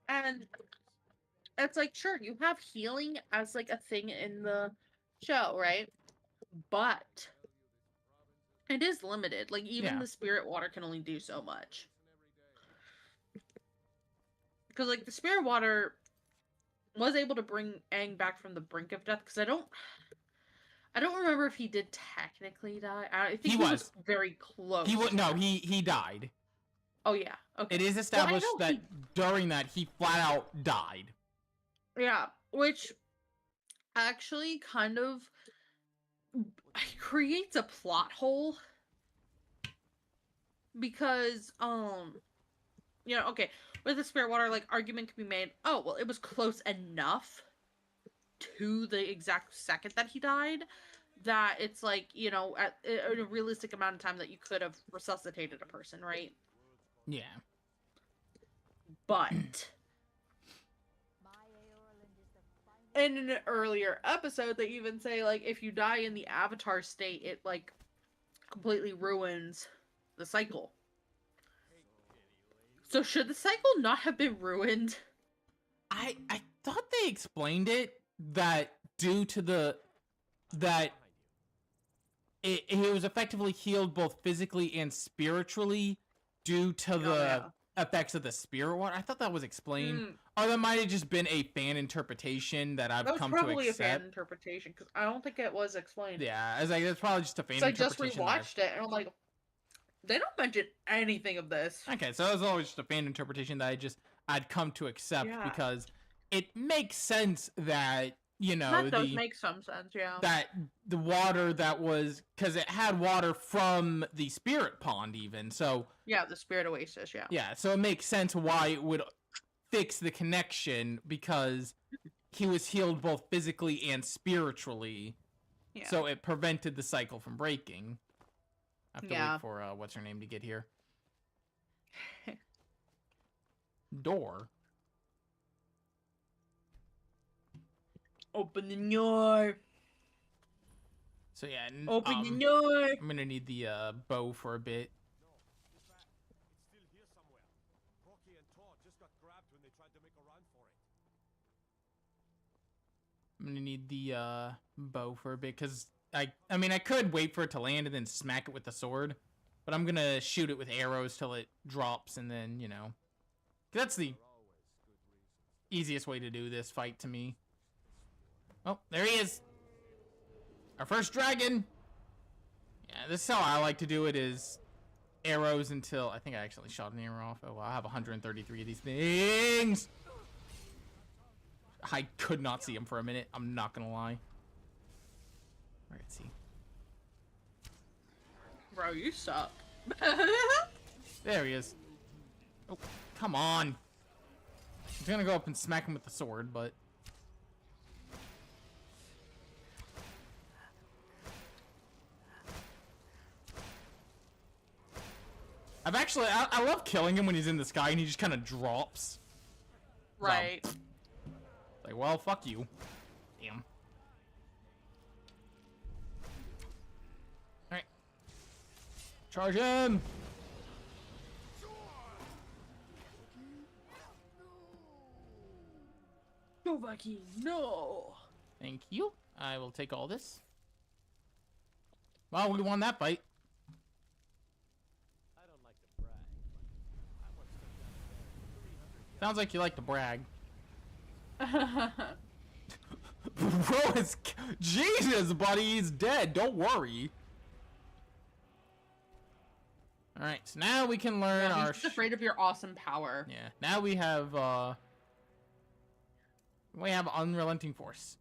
And it's like, sure, you have healing as like a thing in the show, right? But it is limited. Like even Yeah. the spirit water can only do so much. Because like the spirit water was able to bring Aang back from the brink of death. Because I don't remember if he did technically die. I think he was very close. he died. Oh yeah. Okay. It is established know that during that he flat out died. Yeah, which actually kind of creates a plot hole because okay, with the spirit water, like, argument can be made, oh well, it was close enough to the exact second that he died that it's like, at a realistic amount of time that you could have resuscitated a person, right? Yeah. But in an earlier episode, they even say, like, if you die in the avatar state, it, like, completely ruins the cycle. So should the cycle not have been ruined? I thought they explained it that due to that it was effectively healed both physically and spiritually due to the effects of the spirit water. I thought that was explained. Mm, Or that might have just been a fan interpretation that I've that was come to probably a fan accept. interpretation because I don't think it was explained. Yeah, I was like, it's probably just a fan So I just interpretation. that I've- rewatched it and I'm like, they don't mention anything of this. Okay, so that was always just a fan interpretation that I'd come to accept Yeah. because it makes sense that, you know, That does make some sense, yeah. that the water that was, because it had water from the spirit pond even, so Yeah, the Spirit Oasis, yeah. yeah, so it makes sense why it would fix the connection because he was healed both physically and spiritually, Yeah. so it prevented the cycle from breaking. I have to Yeah. wait for what's her name to get here. Door. Open the door. So yeah, Open the door. I'm gonna need the bow for a bit. It's still here somewhere. Rocky and Thor just got grabbed when they tried to make a run for it. I'm gonna need the bow for a bit because I mean I could wait for it to land and then smack it with the sword, but I'm gonna shoot it with arrows till it drops and then, you know, that's the easiest way to do this fight to me. Oh, there he is. Our first dragon. Yeah, this is how I like to do it, is arrows until I think I actually shot an arrow off. Oh, well, I have 133 of these things. I could not see him for a minute. I'm not gonna lie. Where is he? Bro, you suck. There he is. Oh, come on. I was gonna go up and smack him with the sword, but I love killing him when he's in the sky and he just kind of drops. Right. Like, well, fuck you. Damn. Alright. Charge him! Go Bucky, no. Thank you. I will take all this. Well, we won that fight. I don't like to brag, but I once took down a bear 300 Sounds like you like to brag. Bro, it's... Jesus, buddy, he's dead. Don't worry. Alright, so now we can learn Yeah, our... he's just afraid of your awesome power. Yeah, now we have Unrelenting Force.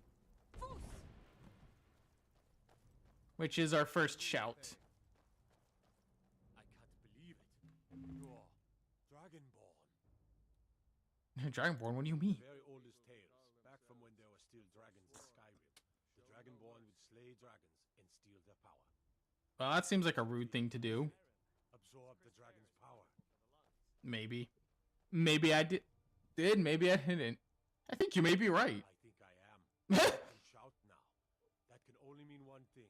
Which is our first shout. I can't believe it. You're Dragonborn. Dragonborn, what do you mean? Very oldest tales, back from when there were still dragons in Skyrim. The Dragonborn would slay dragons and steal their power. Well, that seems like a rude thing to do. Absorb the dragon's power. Maybe. Maybe I did, maybe I didn't. I think you may be right. I think I am. You can shout now. That can only mean one thing.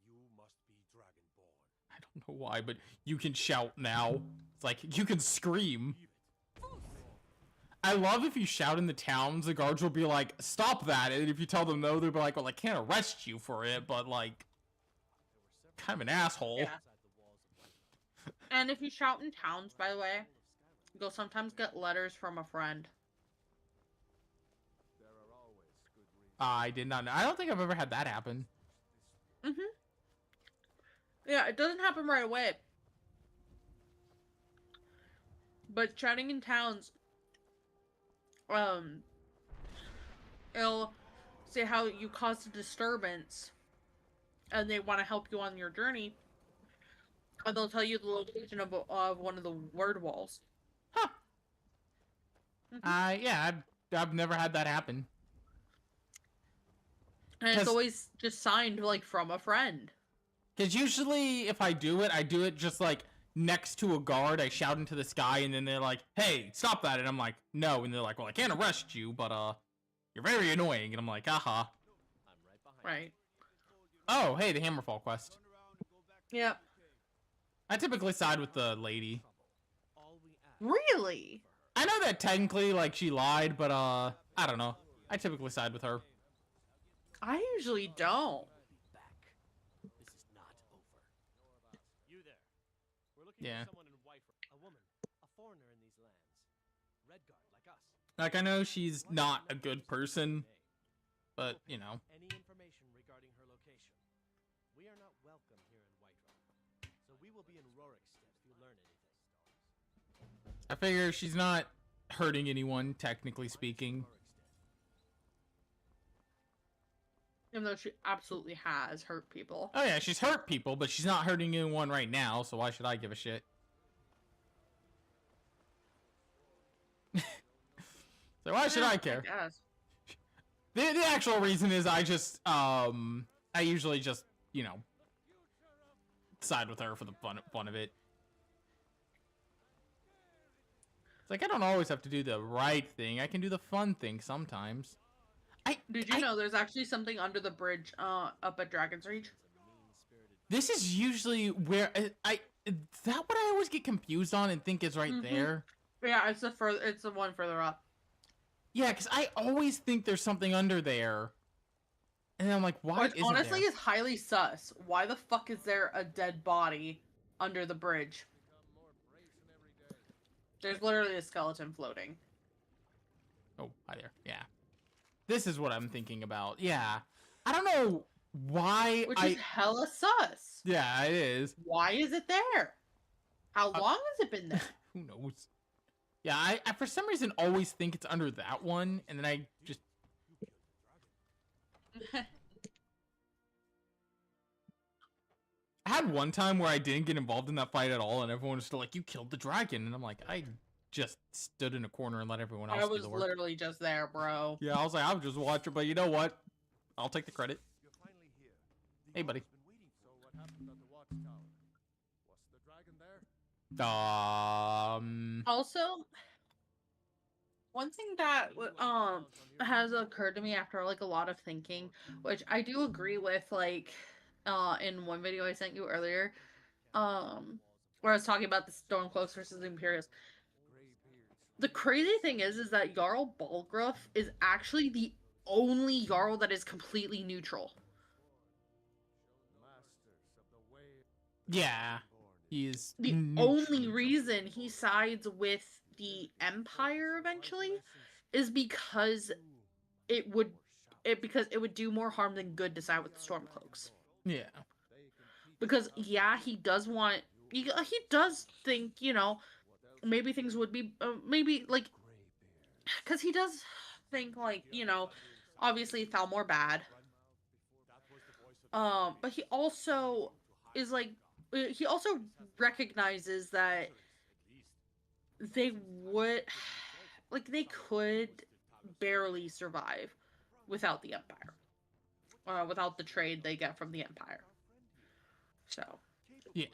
You must be Dragonborn. I don't know why, but you can shout now. It's like, you can scream. Believe it. I love if you shout in the towns, the guards will be like, stop that. And if you tell them no, they'll be like, well, I can't arrest you for it, but like, kind of an asshole. Yeah. And if you shout in towns, by the way, you'll sometimes get letters from a friend. There are always good reasons. I did not know. I don't think I've ever had that happen. Yeah, it doesn't happen right away. But shouting in towns, it'll say how you caused a disturbance, and they want to help you on your journey, and they'll tell you the location of one of the word walls. Huh. Mhm. Yeah, I've never had that happen. And it's 'Cause- always just signed, like, from a friend. Because usually if I do it just like next to a guard. I shout into the sky and then they're like, hey, stop that. And I'm like, no. And they're like, well, I can't arrest you, but you're very annoying. And I'm like, aha. Right. Oh, hey, the Hammerfall quest. Yeah. I typically side with the lady. Really? I know that technically, like, she lied, but, I don't know. I typically side with her. I usually don't. This is not over. You there. We're looking Yeah. for someone in White, a woman, a foreigner in these lands. Redguard, like us. Like, I know she's not a good person, but, you know. Any information regarding her location. We are not welcome here in Whiterun. So we will be in Rorikstead if you learn anything. I figure she's not hurting anyone, technically speaking. Even though she absolutely has hurt people. Oh yeah, she's hurt people, but she's not hurting anyone right now, so why should I give a shit? So why should I care? I guess. The actual reason is I just, I usually just, you know, side with her for the fun of it. It's like, I don't always have to do the right thing. I can do the fun thing sometimes. Did you know there's actually something under the bridge up at Dragon's Reach? This is usually where is that what I always get confused on and think is right there? Yeah, it's the one further up. Yeah, because I always think there's something under there. And I'm like, why Which isn't honestly there? is highly sus. Why the fuck is there a dead body under the bridge? There's literally a skeleton floating. Oh, hi there. Yeah. This is what I'm thinking about. Yeah. I don't know why Which is hella sus. Yeah, it is. Why is it there? How long has it been there? Who knows? Yeah, I for some reason always think it's under that one, and then I just... I had one time where I didn't get involved in that fight at all, and everyone was still like, you killed the dragon, and I'm like, I just stood in a corner and let everyone else I do was the work. literally just there, bro. Yeah, I was like, I was just watching, but you know what? I'll take the credit. You're finally here. Hey, buddy. Been waiting. So what happened at the watchtower? Was the dragon there? Also, one thing that has occurred to me after like a lot of thinking, which I do agree with, like in one video I sent you earlier, where I was talking about the Stormcloaks versus the Imperials. The crazy thing is that Jarl Balgruuf is actually the only Jarl that is completely neutral. Yeah, he is The only reason he sides with the Empire eventually is because it would do more harm than good to side with the Stormcloaks. Yeah. Because yeah, he does think, you know, maybe things would be maybe like, because he does think like, you know, obviously Thalmor bad. But he also is like, he also recognizes that they could barely survive without the Empire, without the trade they get from the Empire. So yeah,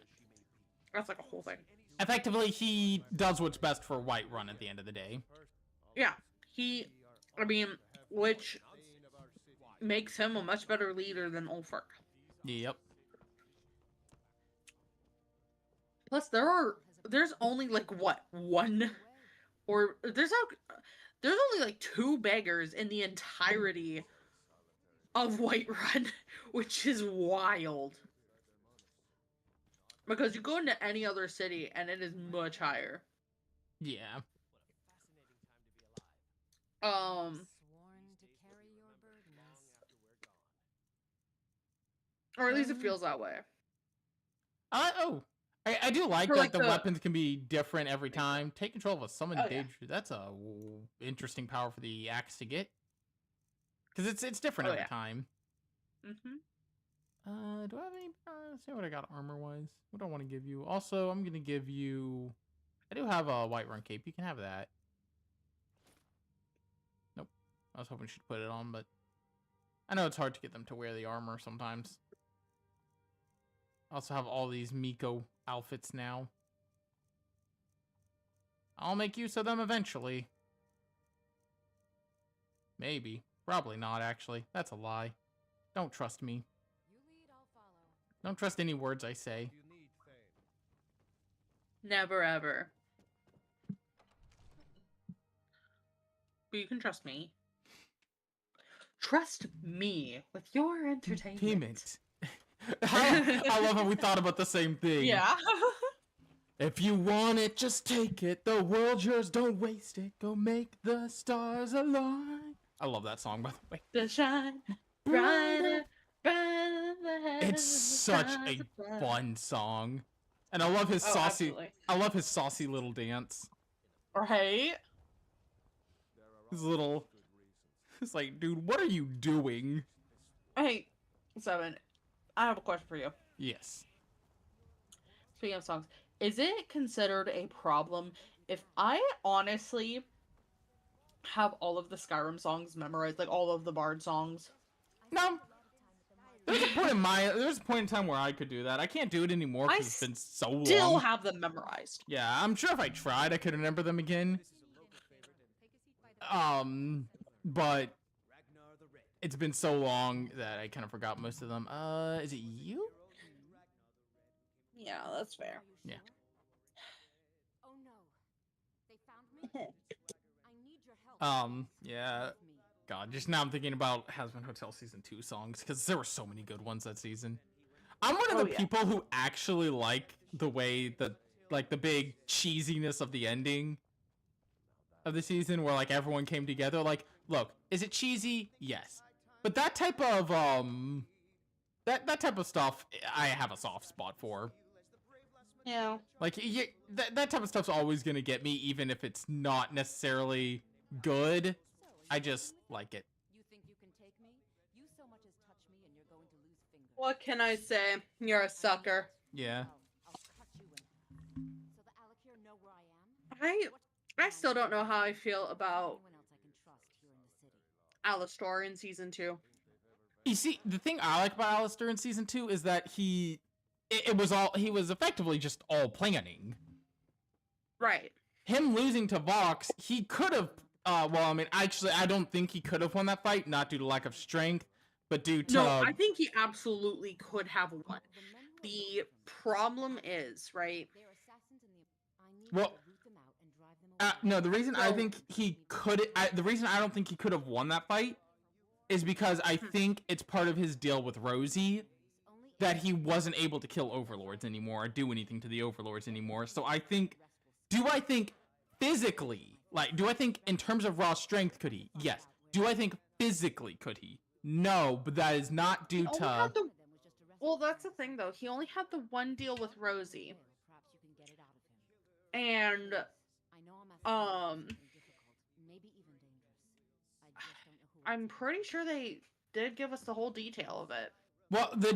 that's like a whole thing. Effectively, he does what's best for Whiterun at the end of the day. Yeah, which makes him a much better leader than Ulfric. Yep. Plus, there's only like what, one, or there's only like 2 beggars in the entirety of Whiterun, which is wild. Because you go into any other city and it is much higher. Yeah. Sworn to carry your burdens. Or at least it feels that way. I do like For, that like, the weapons can be different every time. Take control of a summoned Oh, yeah. danger. That's a interesting power for the axe to get. Because it's different Oh, every yeah. time. Mm-hmm. Do I have any... let's see what I got armor-wise. What do I want to give you? Also, I'm going to give you... I do have a Whiterun cape. You can have that. Nope. I was hoping she'd put it on, but... I know it's hard to get them to wear the armor sometimes. I also have all these Miko outfits now. I'll make use of them eventually. Maybe. Probably not, actually. That's a lie. Don't trust me. You lead, I'll follow. Don't trust any words I say. You need Thane. Never ever. But you can trust me. Trust me with your entertainment. Payment. I love how we thought about the same thing. Yeah. If you want it, just take it. The world's yours, don't waste it. Go make the stars align. I love that song, by the way. To shine brighter, brighter than It's such the a stars above. fun song, and I love his Oh, saucy. absolutely. I love his saucy little dance. Right? His little. It's like, dude, what are you doing? Hey, Seven, I have a question for you. Yes. Speaking of songs, is it considered a problem if I honestly have all of the Skyrim songs memorized, like all of the Bard songs? No. There's a point in time where I could do that. I can't do it anymore because it's been so long. Still have them memorized. Yeah, I'm sure if I tried, I could remember them again. But it's been so long that I kind of forgot most of them. Is it you? Yeah, that's fair. Yeah. Oh no. They found me? I need your help. Yeah. God, just now I'm thinking about Hazbin Hotel Season 2 songs, because there were so many good ones that season. I'm one of the people who actually like the way the big cheesiness of the ending of the season, where like everyone came together. Like, look, is it cheesy? Yes. But that type of that type of stuff I have a soft spot for. Yeah. Like, that type of stuff's always gonna get me, even if it's not necessarily good. I just like it. You think you can take me? You so much as touch me and you're going to lose fingers. What can I say? You're a sucker. Yeah. I'll cut you in. So the Alakir know where I am? I still don't know how I feel about Anyone else I can trust here in the city. Alistar in Season 2. You see, the thing I like about Alistair in Season 2 is that he was effectively just all planning. Right. Him losing to Vox, he could have, well, I mean, actually, I don't think he could have won that fight, not due to lack of strength, but due to... No, I think he absolutely could have won. The problem is, right? They're assassins in the... I need Well, to root them out and drive them away. no, the reason I So- think he could, the reason I don't think he could have won that fight is because I think it's part of his deal with Rosie that he wasn't able to kill overlords anymore or do anything to the overlords anymore. So I think, do I think physically, like, do I think in terms of raw strength could he? Yes. Do I think physically could he? No, but that is not due Only to... had the- Well, that's the thing, though. He only had the one deal with Rosie. Perhaps you can get it out of him. And, I know I'm asking um, something difficult, maybe even dangerous. I just don't know who. I'm pretty sure they did give us the whole detail of it. Well, the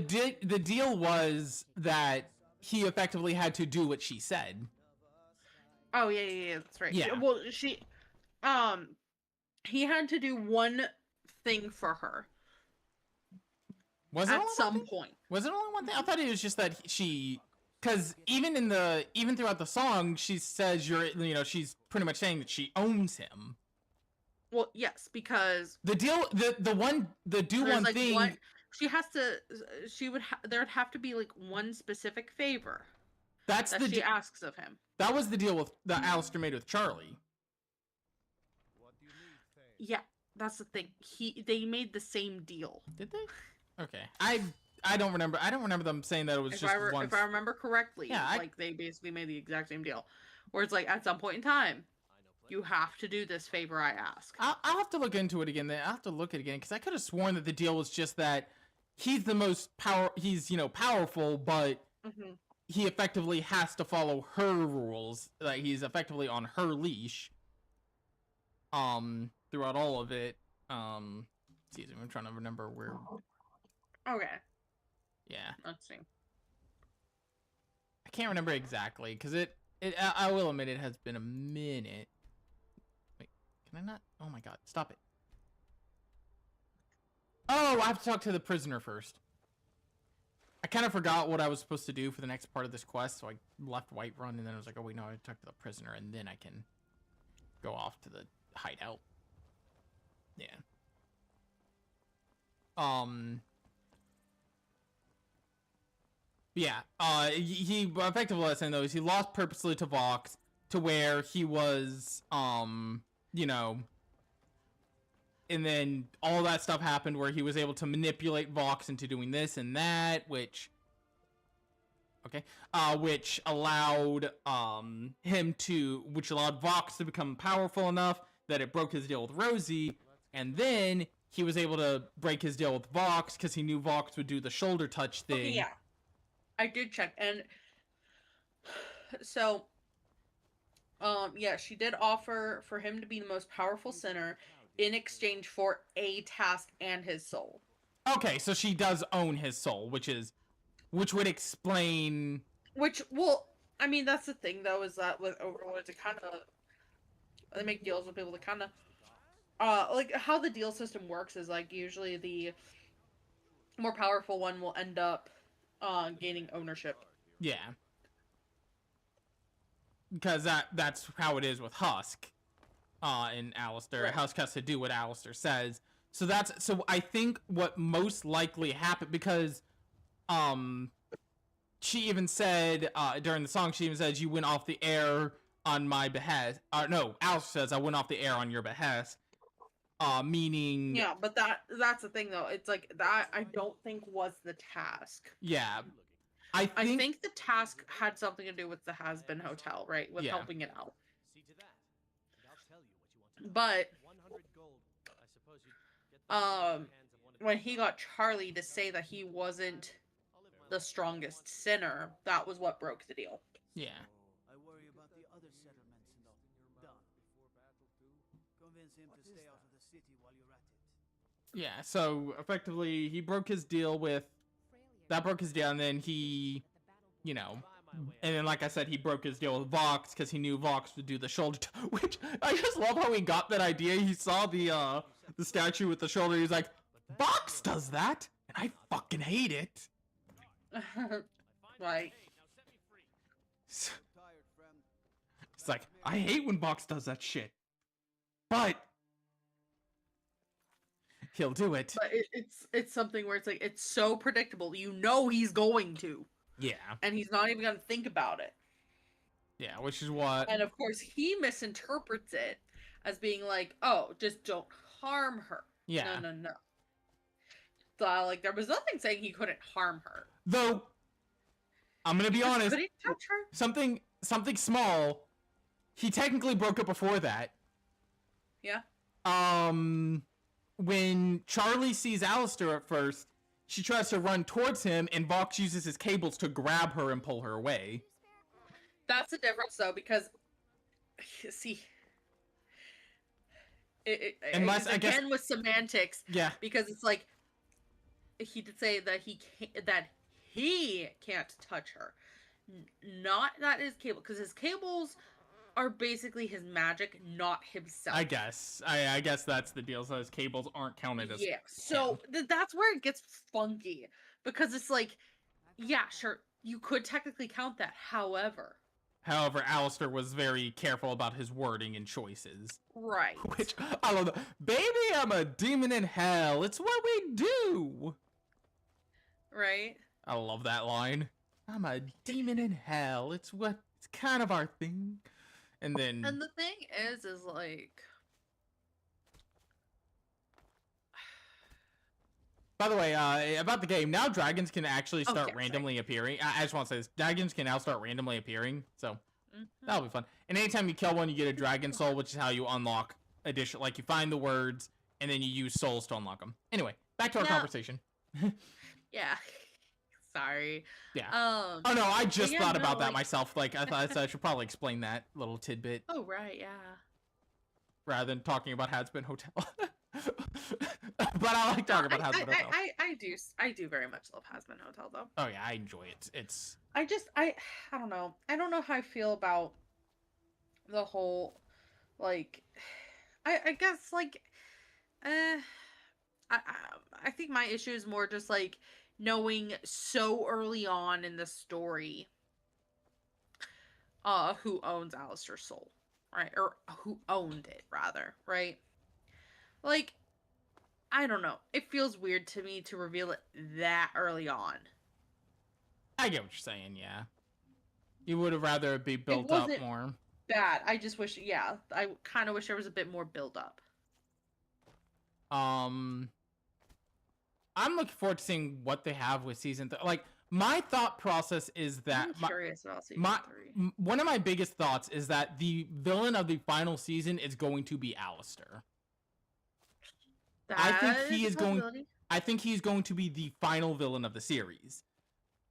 deal was that he effectively had to do what she said. Oh, yeah, that's right. Yeah. Well, he had to do one thing for her Was it at only one some thing? point. Was it only one thing? I thought it was just that she, because even throughout the song, she says she's pretty much saying that she owns him. Well, yes, because The deal, the there's one like thing. one. There'd have to be like one specific favor That's that the she asks of him. that was the deal that Alistair made with Charlie. What do you need, Thane? Yeah, that's the thing. They made the same deal. Did they? Okay, I don't remember. I don't remember them saying that it was If just I, once. if I remember correctly, Yeah, like they basically made the exact same deal, where it's like at some point in time, you have to do this favor I ask. I'll have to look into it again. I'll have to look at it again because I could have sworn that the deal was just that he's the most he's powerful, but Mm-hmm. he effectively has to follow her rules. Like he's effectively on her leash. Throughout all of it. I'm trying to remember where. Okay, Yeah, let's see. I can't remember exactly because I will admit it has been a minute. Wait, can I not? Oh my god, stop it. Oh, I have to talk to the prisoner first. I kind of forgot what I was supposed to do for the next part of this quest, so I left Whiterun, and then I was like, oh wait, no, I have to talk to the prisoner, and then I can go off to the hideout. Yeah. Yeah, he effectively what I was saying though is he lost purposely to Vox to where he was, and then all that stuff happened where he was able to manipulate Vox into doing this and that, which, Okay. Which allowed which allowed Vox to become powerful enough that it broke his deal with Rosie, and then he was able to break his deal with Vox because he knew Vox would do the shoulder touch thing. Okay, yeah. I did check, and so yeah, she did offer for him to be the most powerful sinner in exchange for a task and his soul. Okay, so she does own his soul, which would explain. Which, well, I mean, that's the thing though, is that with Overlord, they make deals with people to kind of, like how the deal system works is like usually the more powerful one will end up gaining ownership. Yeah. Because that's how it is with Husk, in Alistair. Right. Husk has to do what Alistair says. So I think what most likely happened, because she even said during the song, she even says, "You went off the air on my behest." No, Alistair says, "I went off the air on your behest." Meaning. Yeah, but that's the thing though. It's like that I don't think was the task. Yeah. I think the task had something to do with the Has-Been Hotel, right? With helping it out. See to that, and I'll tell you what you want to know. But 100 gold. I suppose you get the hands of one of when your he got Charlie to say that he wasn't the strongest sinner, that was what broke the deal. Yeah. I worry about the other settlements and all. Done. Convince him to stay out of the city while you're at it. Yeah, so effectively he broke his deal with and then he, and then like I said, he broke his deal with Vox because he knew Vox would do the shoulder which I just love how he got that idea. He saw the statue with the shoulder, he's like, Vox does that and I fucking hate it. Like, It's like, I hate when Vox does that shit, but he'll do it. but it's something where it's like it's so predictable. You know he's going to. Yeah. And he's not even gonna think about it. Yeah, which is what. And of course he misinterprets it as being like, oh, just don't harm her. Yeah. No. So like there was nothing saying he couldn't harm her. Though, I'm gonna be honest. Couldn't touch her. Something small. He technically broke it before that. Yeah. When Charlie sees Alistair at first, she tries to run towards him, and Vox uses his cables to grab her and pull her away. That's the difference, though, because see, Unless, I guess, again with semantics, yeah, because it's like he did say that he can't touch her, not that his cable, because his cables are basically his magic, not himself. I guess that's the deal. So his cables aren't counted as. Yeah, so that's where it gets funky, because it's like, yeah, sure, you could technically count that. However, Alistair was very careful about his wording and choices. Right. Which I love. Baby, I'm a demon in hell. It's what we do. Right. I love that line. I'm a demon in hell. It's kind of our thing. And the thing is like. By the way, about the game, now dragons can actually start randomly appearing. I just want to say this. Dragons can now start randomly appearing, so that'll be fun. And anytime you kill one, you get a dragon soul, which is how you unlock additional, like you find the words, and then you use souls to unlock them. Anyway, back to our conversation. Yeah. Sorry. Yeah. Oh no, I just thought about that myself. Like, I thought I should probably explain that little tidbit. Oh, right, yeah. Rather than talking about Has-Been Hotel. But I like talking about Has-Been Hotel. I do very much love Has-Been Hotel, though. Oh yeah, I enjoy it. It's. I don't know. I don't know how I feel about the whole, like, I guess, like, I think my issue is more just, like, knowing so early on in the story who owns Alistair's soul, right? Or who owned it, rather, right? Like, I don't know. It feels weird to me to reveal it that early on. I get what you're saying, yeah. You would have rather it be built up more. Bad. I just wish, yeah, I kind of wish there was a bit more build up. I'm looking forward to seeing what they have with season 3. Like, My thought process is that I'm curious about season my 3. one of my biggest thoughts is that the villain of the final season is going to be Alistair. I think That he a is going. possibility. I think he's going to be the final villain of the series,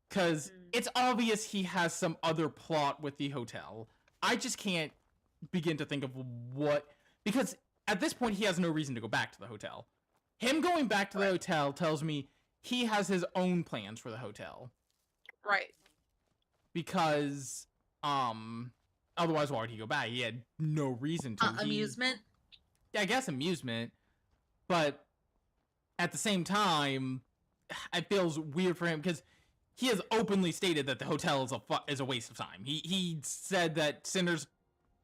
because Hmm. it's obvious he has some other plot with the hotel. I just can't begin to think of what, because at this point he has no reason to go back to the hotel. Him going back to the hotel tells me he has his own plans for the hotel, Right. because otherwise why would he go back? He had no reason to. Amusement. Yeah, I guess amusement, but at the same time, it feels weird for him because he has openly stated that the hotel is a waste of time. He said that sinners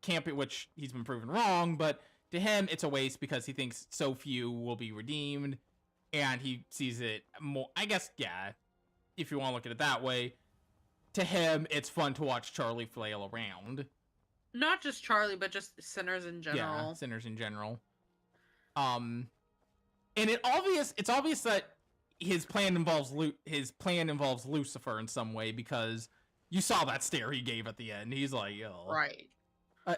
can't be, which he's been proven wrong, but to him it's a waste because he thinks so few will be redeemed, and he sees it more. I guess, yeah, if you want to look at it that way, to him it's fun to watch Charlie flail around. Not just Charlie, but just sinners in general. Yeah, sinners in general. And it's obvious that his plan involves Lucifer in some way, because you saw that stare he gave at the end. He's like, yo. Right.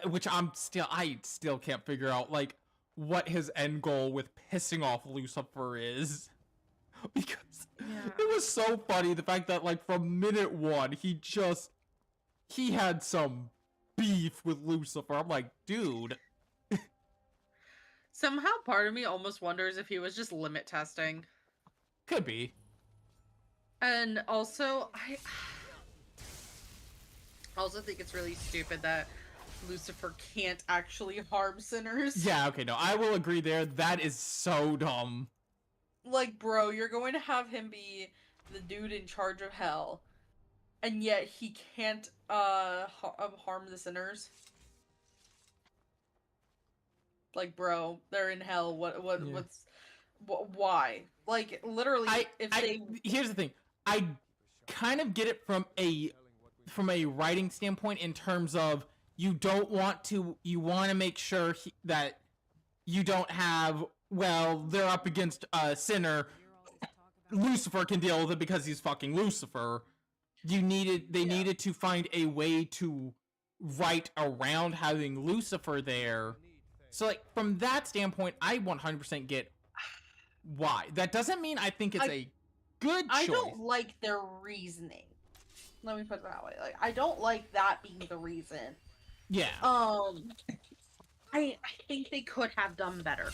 Which I still can't figure out, like, what his end goal with pissing off Lucifer is. Because it was so funny, the fact that, like, from minute one, he had some beef with Lucifer. I'm like, dude. Somehow part of me almost wonders if he was just limit testing. Could be. And also, I also think it's really stupid that Lucifer can't actually harm sinners. Yeah, okay, no, I will agree there. That is so dumb. Like, bro, you're going to have him be the dude in charge of hell, and yet he can't harm the sinners. Like, bro, they're in hell. Why? Like, literally, here's the thing. I kind of get it from a writing standpoint, in terms of you want to make sure that you don't have, well, they're up against a sinner, Lucifer can deal with it because he's fucking Lucifer. They needed to find a way to write around having Lucifer there. So, like, from that standpoint, I 100% get why. That doesn't mean I think it's a good choice. I don't like their reasoning. Let me put it that way. Like, I don't like that being the reason. Yeah. I think they could have done better.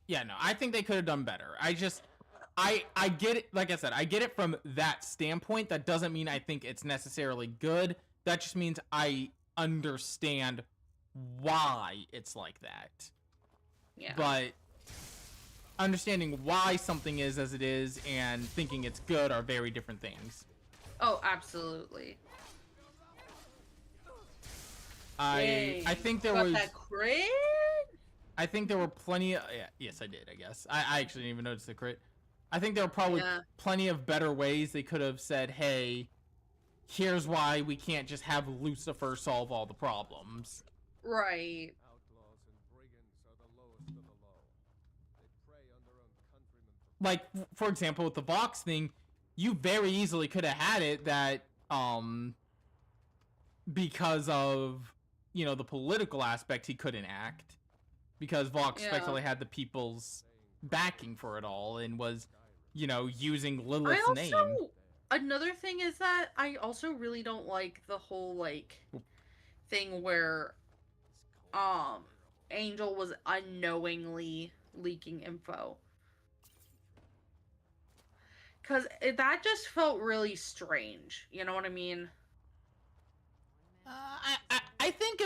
Yeah, no, I think they could have done better. I get it. Like I said, I get it from that standpoint. That doesn't mean I think it's necessarily good. That just means I understand why it's like that. Yeah. But understanding why something is as it is and thinking it's good are very different things. Oh, absolutely. I think there Got was that crit? I think there were plenty of, yes, I did, I guess. I actually didn't even notice the crit. I think there were probably plenty of better ways they could have said, hey, here's why we can't just have Lucifer solve all the problems. Right. Outlaws and brigands are the lowest of the low. They prey on their own countrymen for Like, for example, with the Vox thing, you very easily could have had it that, because of, the political aspect, he couldn't act. Because Vox effectively had the people's backing for it all and was, using Lilith's name. Another thing is that I also really don't like the whole, like, thing where, Angel was unknowingly leaking info. Because that just felt really strange. You know what I mean? I think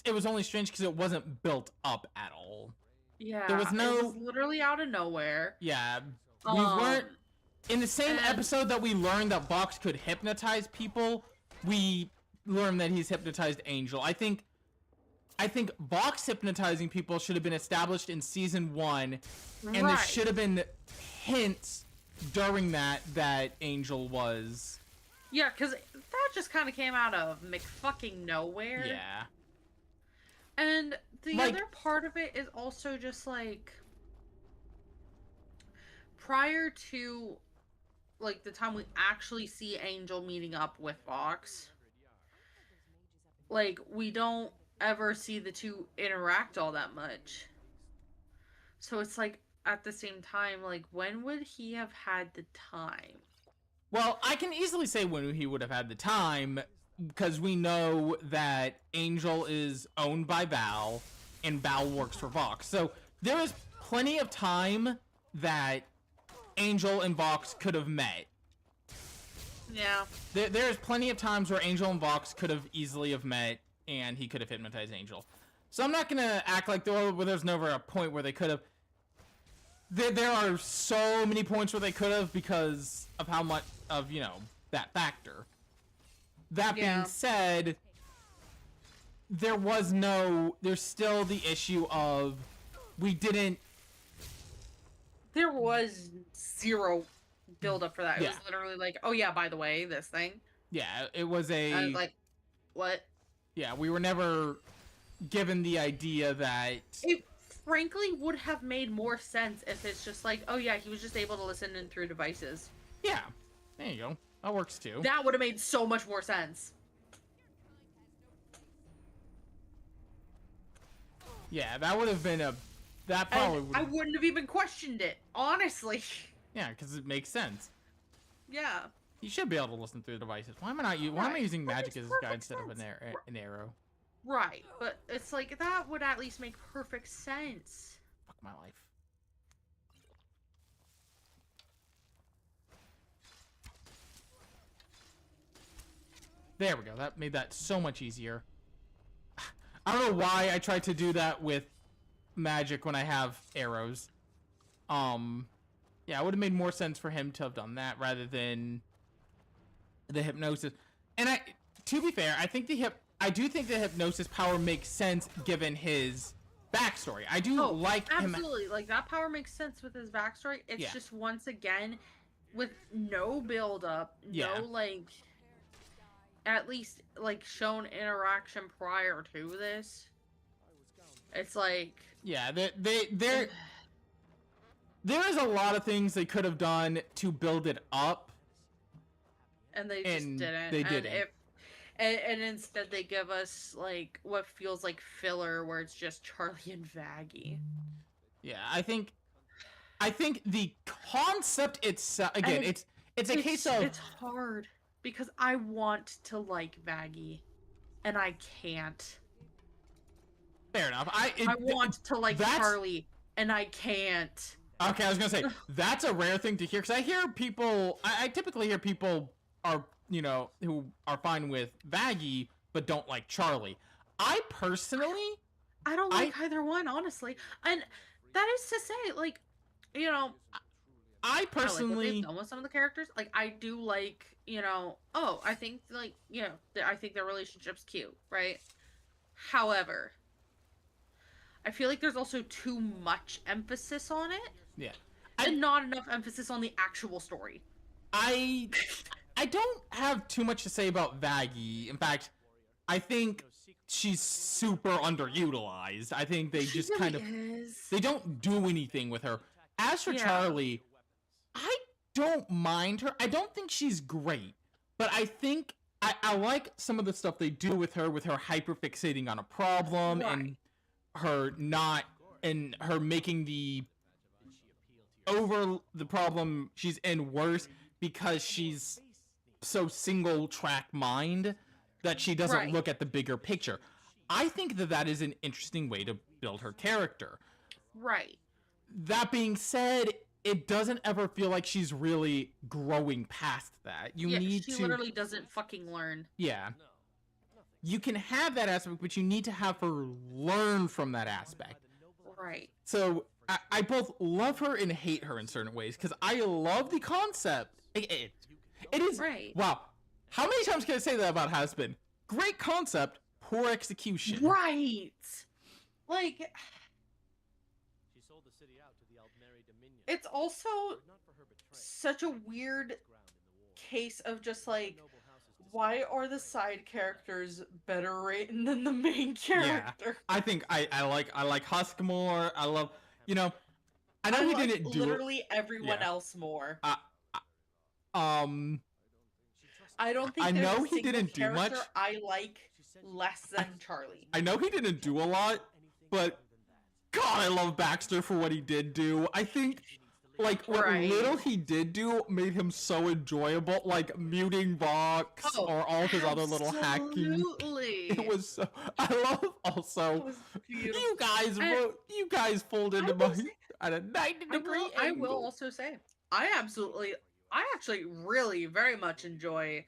it was only strange because it wasn't built up at all. Yeah. There was no... It was literally out of nowhere. Yeah. We weren't... In the same episode that we learned that Vox could hypnotize people, we learned that he's hypnotized Angel. I think Vox hypnotizing people should have been established in season 1, and there should have been hints during that Angel was... Yeah, because that just kind of came out of McFucking nowhere. Yeah. And the other part of it is also just, like, prior to like the time we actually see Angel meeting up with Vox, like we don't ever see the two interact all that much. So it's like at the same time, like when would he have had the time? Well, I can easily say when he would have had the time, because we know that Angel is owned by Val, and Val works for Vox. So there is plenty of time that Angel and Vox could have met. Yeah. There's plenty of times where Angel and Vox could have easily have met, and he could have hypnotized Angel. So I'm not gonna act like there's never a point where they could have. There are so many points where they could have because of how much of, you know, that factor. That being said, there's still the issue of there was zero build up for that. It Yeah. was literally like, oh yeah, by the way, this thing. Yeah, it was I was like, what? Yeah, we were never given the idea that... It frankly would have made more sense if it's just like, oh yeah, he was just able to listen in through devices. Yeah, there you go. That works too. That would have made so much more sense. Yeah, that would have been that probably would. I wouldn't have even questioned it, honestly. Yeah, because it makes sense. Yeah. You should be able to listen through the devices. Why am I using magic as a guide instead of an arrow? Right, but it's like that would at least make perfect sense. Fuck my life. There we go. That made that so much easier. I don't know why I tried to do that with magic when I have arrows. Yeah, it would have made more sense for him to have done that rather than the hypnosis. And to be fair, I do think the hypnosis power makes sense given his backstory. I do like him. Absolutely, like that power makes sense with his backstory. It's just once again with no build up, no like at least like shown interaction prior to this. It's like there is a lot of things they could have done to build it up, and they just didn't. They didn't. And instead they give us like what feels like filler, where it's just Charlie and Vaggie. Yeah, I think the concept itself again, it's a case of it's hard because I want to like Vaggie, and I can't. Fair enough. I want to like Charlie, and I can't. Okay, I was gonna say that's a rare thing to hear because I hear people. I typically hear people are who are fine with Vaggie but don't like Charlie. I personally, I don't like either one, honestly, and that is to say, like, I personally, I like what they've done with some of the characters. Like, I do like, I think like, I think their relationship's cute, right? However, I feel like there's also too much emphasis on it. Yeah. And not enough emphasis on the actual story. I don't have too much to say about Vaggie. In fact, I think she's super underutilized. I think they just kind of they don't do anything with her. As for Charlie, I don't mind her. I don't think she's great, but I think I like some of the stuff they do with her hyperfixating on a problem and her making the problem she's in worse because she's so single track mind that she doesn't look at the bigger picture. I think that is an interesting way to build her character. Right. That being said, it doesn't ever feel like she's really growing past that. She literally doesn't fucking learn. Yeah. You can have that aspect, but you need to have her learn from that aspect. Right. So I both love her and hate her in certain ways because I love the concept. It is wow. How many times can I say that about Has-Been? Great concept, poor execution. Right. Like, she sold the city out to the Aldmeri Dominion. It's also such a weird case of just like, why are the side characters better written than the main character? Yeah, I think I like Husk more. I love, I know he didn't do literally everyone else more. I don't think I there's know a he single didn't do much. character I like less than Charlie. I know he didn't do a lot, but God, I love Baxter for what he did do. I think, like, what Right. little he did do made him so enjoyable, like muting Vox Oh, or all of his other little hacking. Absolutely. It was so. I love It also. was beautiful. You guys fold into will my say- at a 90-degree I angle. will also say, I actually really very much enjoy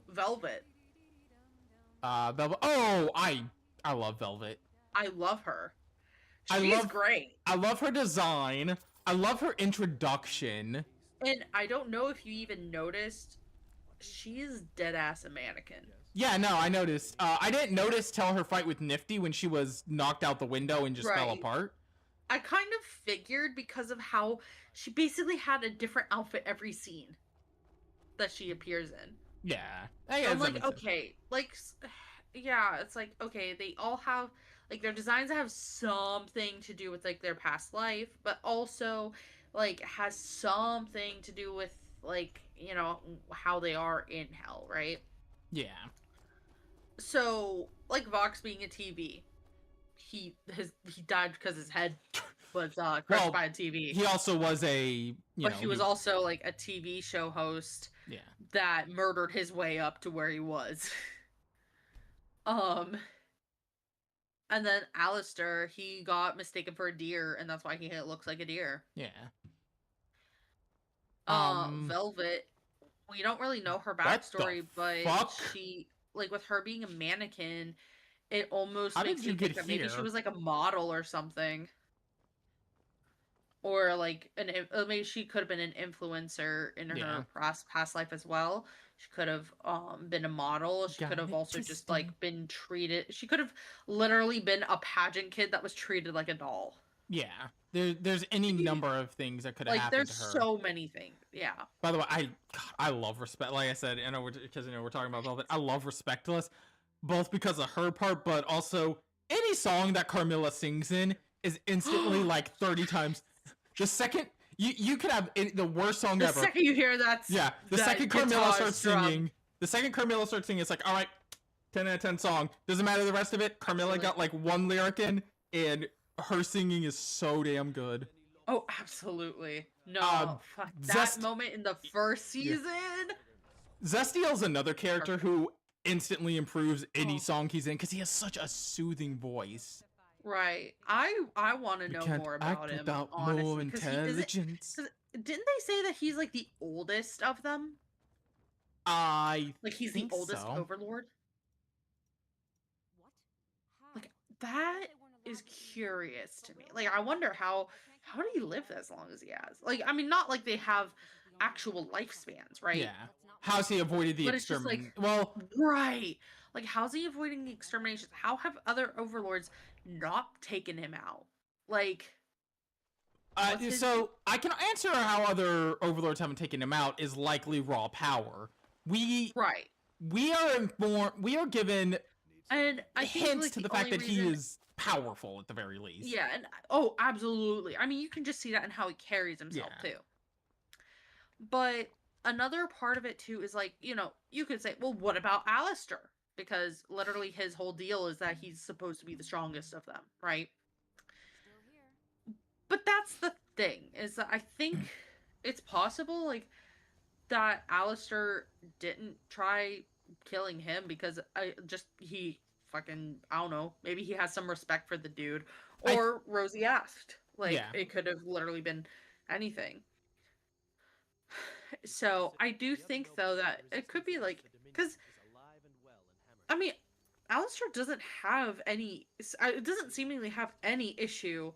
Velvet. Velvet. Oh, I love Velvet. I love her. I She's love- great. I love her design. I love her introduction. And I don't know if you even noticed, she is dead ass a mannequin. Yeah, no, I noticed. I didn't notice till her fight with Nifty when she was knocked out the window and just fell Right. apart. I kind of figured because of how she basically had a different outfit every scene that she appears in. Yeah. I'm like, okay, like, yeah, it's like, okay, they all have, like, their designs have something to do with, like, their past life, but also, like, has something to do with, like, you know, how they are in hell, right? Yeah. So, like, Vox being a TV, he died because his head was crushed Well, by a TV. He also was But he was also, like, a TV show host Yeah. that murdered his way up to where he was. And then Alistair, he got mistaken for a deer, and that's why he looks like a deer. Yeah. Velvet, we don't really know her What the backstory, but fuck? she, like, with her being a mannequin, it almost How makes did you me think get that maybe she here? was, like, a model or something. Or, like, maybe she could have been an influencer in Yeah. her past life as well. She could have been a model. She Got could have it also just, twisted. like, been treated... She could have literally been a pageant kid that was treated like a doll. Yeah. There's any number of things that could have Like, happened there's to her. so many things. Yeah. By the way, I love Respect. Like I said, I know because we're talking about Velvet. I love Respectless, both because of her part, but also any song that Carmilla sings in is instantly like 30 times. The second you could have the worst song The ever. second you hear that, Yeah, the that second Carmilla guitar starts drum. singing. The second Carmilla starts singing, it's like, all right, 10 out of 10 song. Doesn't matter the rest of it. Carmilla got like one lyric in, and her singing is so damn good. Oh, absolutely. No, fuck that Zest- moment in the first season. Zestiel's another character who instantly improves any Oh. song he's in because he has such a soothing voice. Right. I want to We know can't more act about him. without Honestly, more 'cause he isn't- intelligence. Didn't they say that he's like the oldest of them? I Like he's the think oldest so. overlord? What? How? Like that is curious to me. Like I wonder how do he live as long as he has? Like I mean not like they have actual lifespans, right? Yeah. How's he avoided the But it's just extermination? like- Well, Right. Like how's he avoiding the exterminations? How have other overlords not taken him out? Like what's his- so I can answer how other overlords haven't taken him out is likely raw power. right. We are given And I think hints like, to the only fact that he reason- is powerful at the very least. Yeah, and oh, absolutely. I mean, you can just see that in how he carries himself Yeah. too. But another part of it too is like, you know, you could say, well, what about Alistair? Because literally his whole deal is that he's supposed to be the strongest of them, right? Still here. But that's the thing, is that I think it's possible, like, that Alistair didn't try killing him because he fucking, I don't know, maybe he has some respect for the dude. Or Rosie asked. Like, Yeah. it could have literally been anything. So, I do think, though, that it could be, like, because, I mean, Alistair doesn't have any, it doesn't seemingly have any issue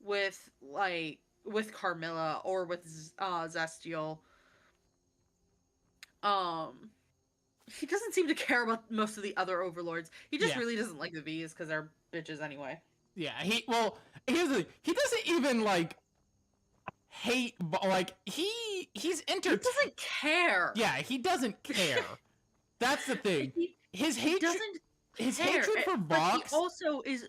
with, like, with Carmilla or with Zestiel. He doesn't seem to care about most of the other overlords. He just Yeah. really doesn't like the V's because they're bitches anyway. Yeah, here's the thing. He doesn't even like hate, like he's He entertained. doesn't care. Yeah, he doesn't care. That's the thing. He His he hatred, doesn't his care. hatred for But he Vox. also is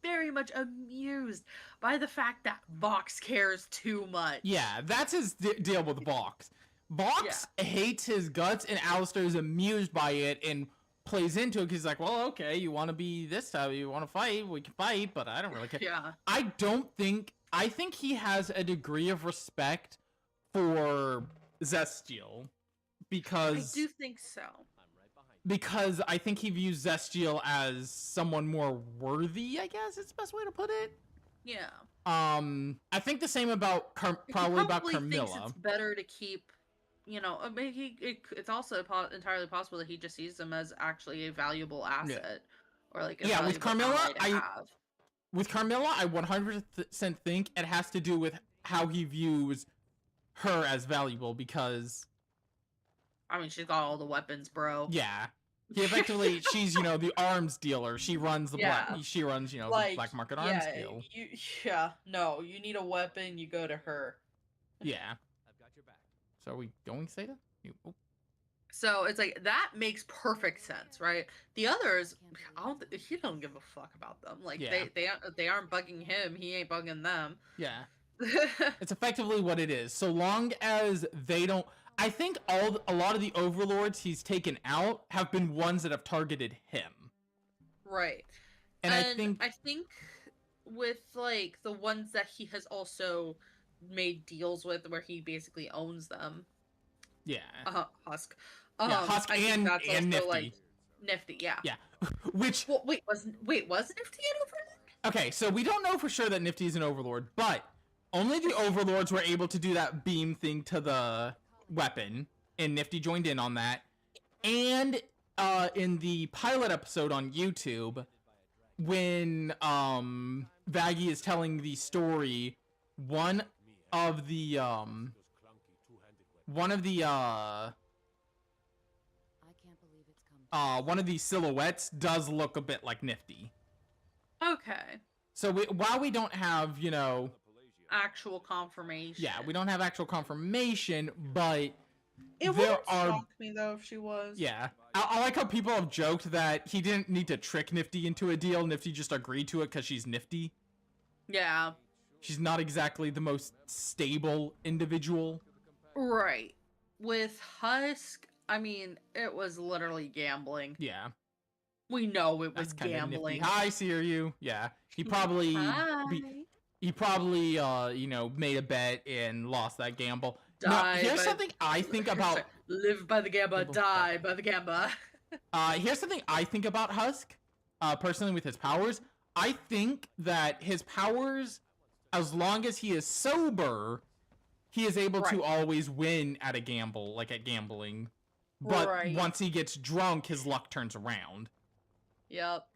very much amused by the fact that Vox cares too much. Yeah, that's his deal with Vox. Vox hates his guts, and Alistair is amused by it and plays into it because he's like, well, okay, you want to be this type, you want to fight, we can fight, but I don't really care. Yeah. I think he has a degree of respect for Zestiel because I do think so. because I think he views Zestiel as someone more worthy, I guess it's the best way to put it. Yeah. I think the same about probably about Carmilla. Thinks it's better to keep, you know, it's also entirely possible that he just sees them as actually a valuable asset, or like a with Carmilla, have. With Carmilla, I 100% think it has to do with how he views her as valuable because, I mean, she's got all the weapons, bro. yeah, he effectively she's the arms dealer. She runs the she runs the black market arms deal. You need a weapon, you go to her. Yeah. I've got your back. So are we going, Seda? So it's like that makes perfect sense, right? The others, he don't give a fuck about them. Like they aren't bugging him, he ain't bugging them. Yeah. It's effectively what it is. So long as they don't, I think a lot of the overlords he's taken out have been ones that have targeted him. Right. And I think with like the ones that he has also made deals with where he basically owns them. Yeah. Husk. Husk and Nifty. Like, Nifty, yeah. Yeah. Which was Nifty an overlord? Okay, so we don't know for sure that Nifty is an overlord, but only the overlords were able to do that beam thing to the weapon, and Nifty joined in on that. And in the pilot episode on YouTube, when Vaggie is telling the story, one of the silhouettes does look a bit like Nifty. Okay. So while we don't have, actual confirmation. Yeah, we don't have actual confirmation, but it wouldn't shock me though if she was. Yeah. I like how people have joked that he didn't need to trick Nifty into a deal. Nifty just agreed to it because she's Nifty. Yeah. She's not exactly the most stable individual. Right. With Husk, I mean, it was literally gambling. Yeah. We know it was gambling. Hi, Siryu. Yeah. He probably made a bet and lost that gamble. Here's something I think about. Live by the gamba, die by the gamba. Here's something I think about Husk, personally with his powers. I think that his powers, as long as he is sober, he is able to always win at a gamble, like at gambling. But once he gets drunk, his luck turns around. Yep.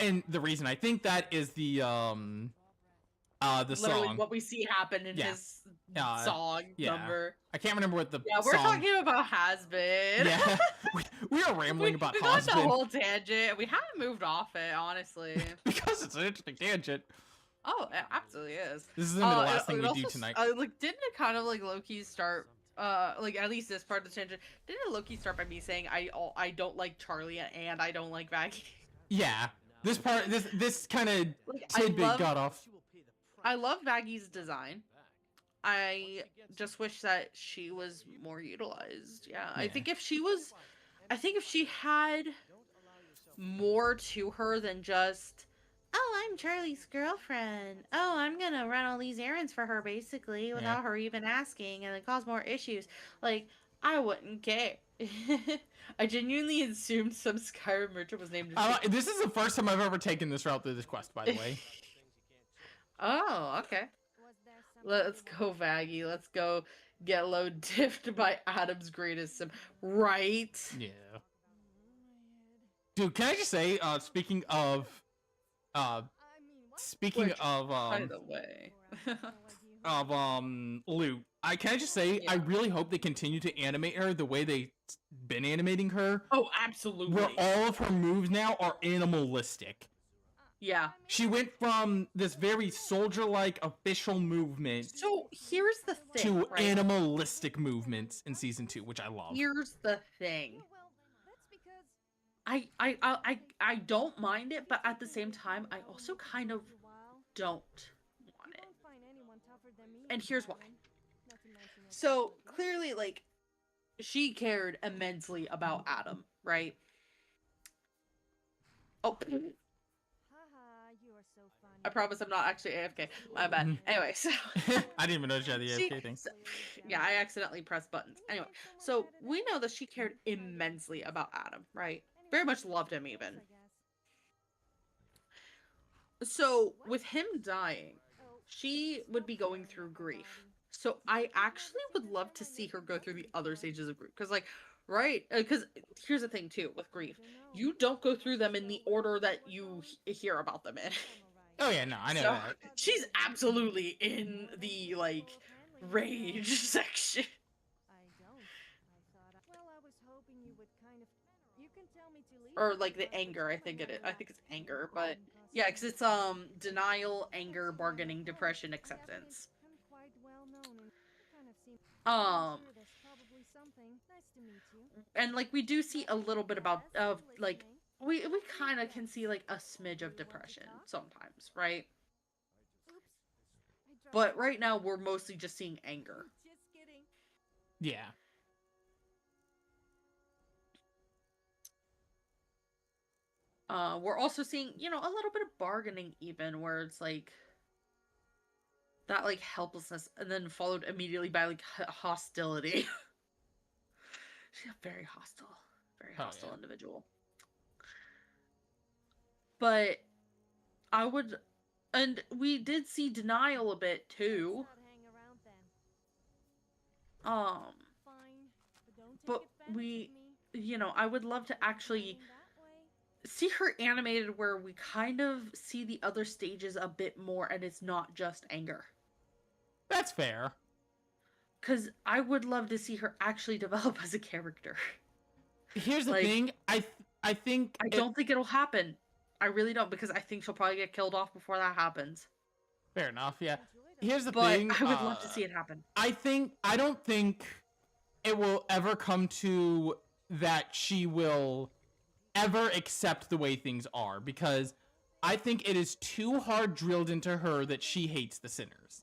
And the reason I think that is the literally song. What we see happen in his song number. I can't remember what the we're talking about Has-Been. Yeah, we are rambling about we Has-Been. We got the whole tangent. We haven't moved off it, honestly. Because it's an interesting tangent. Oh, it absolutely is. This is gonna be the last thing we do tonight. Didn't it kind of like low-key start, at least this part of the tangent, didn't it low-key start by me saying I don't like Charlie and I don't like Vaggie? Yeah. This part, this kind of tidbit got off. I love Vaggie's design. I just wish that she was more utilized. Yeah. I think if she had more to her than just, oh, I'm Charlie's girlfriend. Oh, I'm gonna run all these errands for her basically without her even asking, and then cause more issues. Like, I wouldn't care. I genuinely assumed some Skyrim merchant was named. This is the first time I've ever taken this route through this quest, by the way. Oh, okay. Let's go, Vaggie. Let's go get low diffed by Adam's greatest sim. Right? Yeah. Dude, can I just say, speaking of, by the way, Lute, can I just say, I really hope they continue to animate her the way they've been animating her. Oh, absolutely. Where all of her moves now are animalistic. Yeah. She went from this very soldier-like official movement. So here's the thing. To animalistic movements in season 2, which I love. Here's the thing. I don't mind it, but at the same time, I also kind of don't want it. And here's why. So clearly, like, she cared immensely about Adam, right? Oh, I promise I'm not actually AFK. My bad. Anyway, so I didn't even notice you had the she, AFK thing. so- yeah, I accidentally pressed buttons. Anyway, so we know that she cared immensely about Adam, right? Very much loved him, even. So with him dying, she would be going through grief. So I actually would love to see her go through the other stages of grief, because, like, right? Because here's the thing too with grief, you don't go through them in the order that you hear about them in. Oh yeah, no, I know So that. she's absolutely in the, like, rage section. Or, like, the anger, I think it is. I think it's anger, but yeah, because it's denial, anger, bargaining, depression, acceptance. And, like, we do see a little bit about of, like, we kind of can see, like, a smidge of depression sometimes, right? But right now we're mostly just seeing anger. Yeah. We're also seeing, you know, a little bit of bargaining, even, where it's like that, like, helplessness, and then followed immediately by, like, hostility. She's a very hostile yeah. individual. But I would, and we did see denial a bit too. But we, you know, I would love to actually see her animated where we kind of see the other stages a bit more, and it's not just anger. That's fair. Because I would love to see her actually develop as a character. Here's the Like, thing. I think I don't think it'll happen. I really don't, because I think she'll probably get killed off before that happens. Fair enough. Yeah. Here's the But thing. I would love to see it happen. I don't think it will ever come to that she will ever accept the way things are, because I think it is too hard drilled into her that she hates the sinners.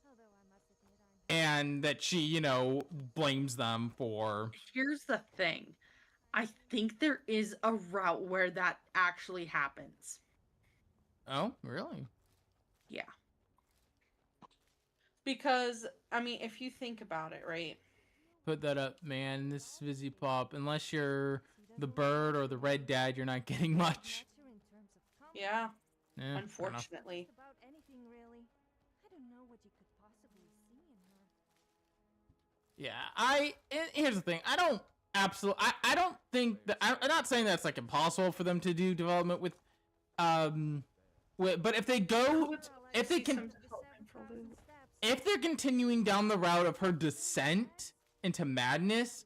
And that she, you know, blames them for... Here's the thing. I think there is a route where that actually happens. Oh, really? Yeah. Because, I mean, if you think about it, right? Put that up, man. This is Fizzy Pop. Unless you're the bird or the red dad, you're not getting much. Yeah. Yeah, Unfortunately. Yeah, here's the thing. I don't think that, I'm not saying that's, like, impossible for them to do development with, but if they go, if they're continuing down the route of her descent into madness,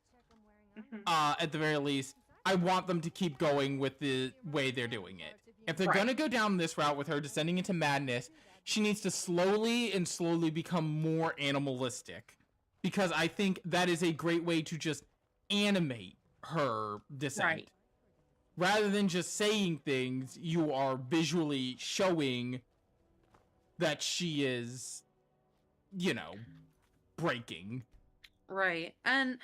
at the very least, I want them to keep going with the way they're doing it. If they're gonna go down this route with her descending into madness, she needs to slowly become more animalistic. Because I think that is a great way to just animate her descent. Right. Rather than just saying things, you are visually showing that she is, you know, breaking. Right. And,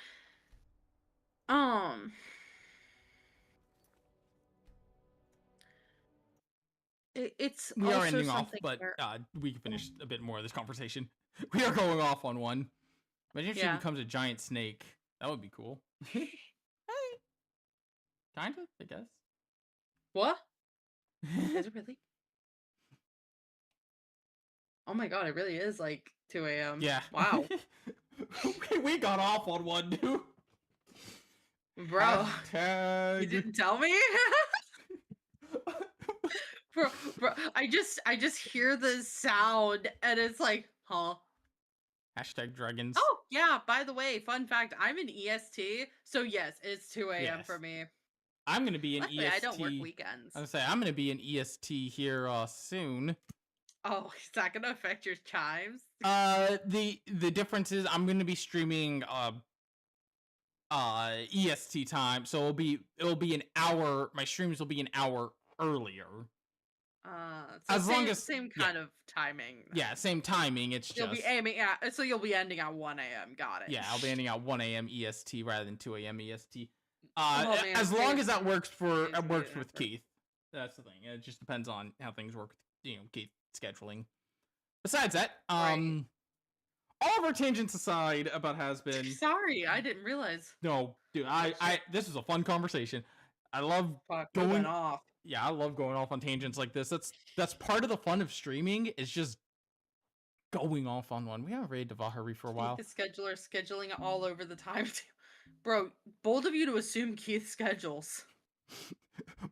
it's we also are ending off, something but where... we can finish a bit more of this conversation. We are going off on one. Imagine if she becomes a giant snake. That would be cool. Hey. Kind of, I guess. What? Is it really? Oh my god, it really is like 2 a.m. Yeah. Wow. we got off on one, dude. Bro. Hashtag... You didn't tell me? bro, I just hear the sound and it's like, huh? Hashtag dragons. Oh, yeah, by the way, fun fact, I'm an EST, so yes, it's 2 a.m. for me. I'm going to be an Luckily, EST. I don't work weekends. I was going to say, I'm going to be an EST here soon. Oh, is that going to affect your chimes? The difference is I'm going to be streaming EST time, so it'll be an hour. My streams will be an hour earlier. So As long as same yeah. kind of timing. Yeah, same timing. It's You'll just be aiming at, so you'll be ending at 1 a.m. Got it. yeah, I'll be ending at 1 a.m. EST rather than 2 a.m. EST. Oh, man, As long as that works it's gonna works be with an effort. Keith. That's the thing. It just depends on how things work with Keith scheduling. Besides that, Right. all of our tangents aside about has been. Sorry, I didn't realize. No, dude, I this was a fun conversation. I love Fuck, we going went off. Yeah, I love going off on tangents like this. That's part of the fun of streaming, is just going off on one. We haven't raided Devahari for a while. Keith the scheduler scheduling it all over the time. Bro, bold of you to assume Keith schedules.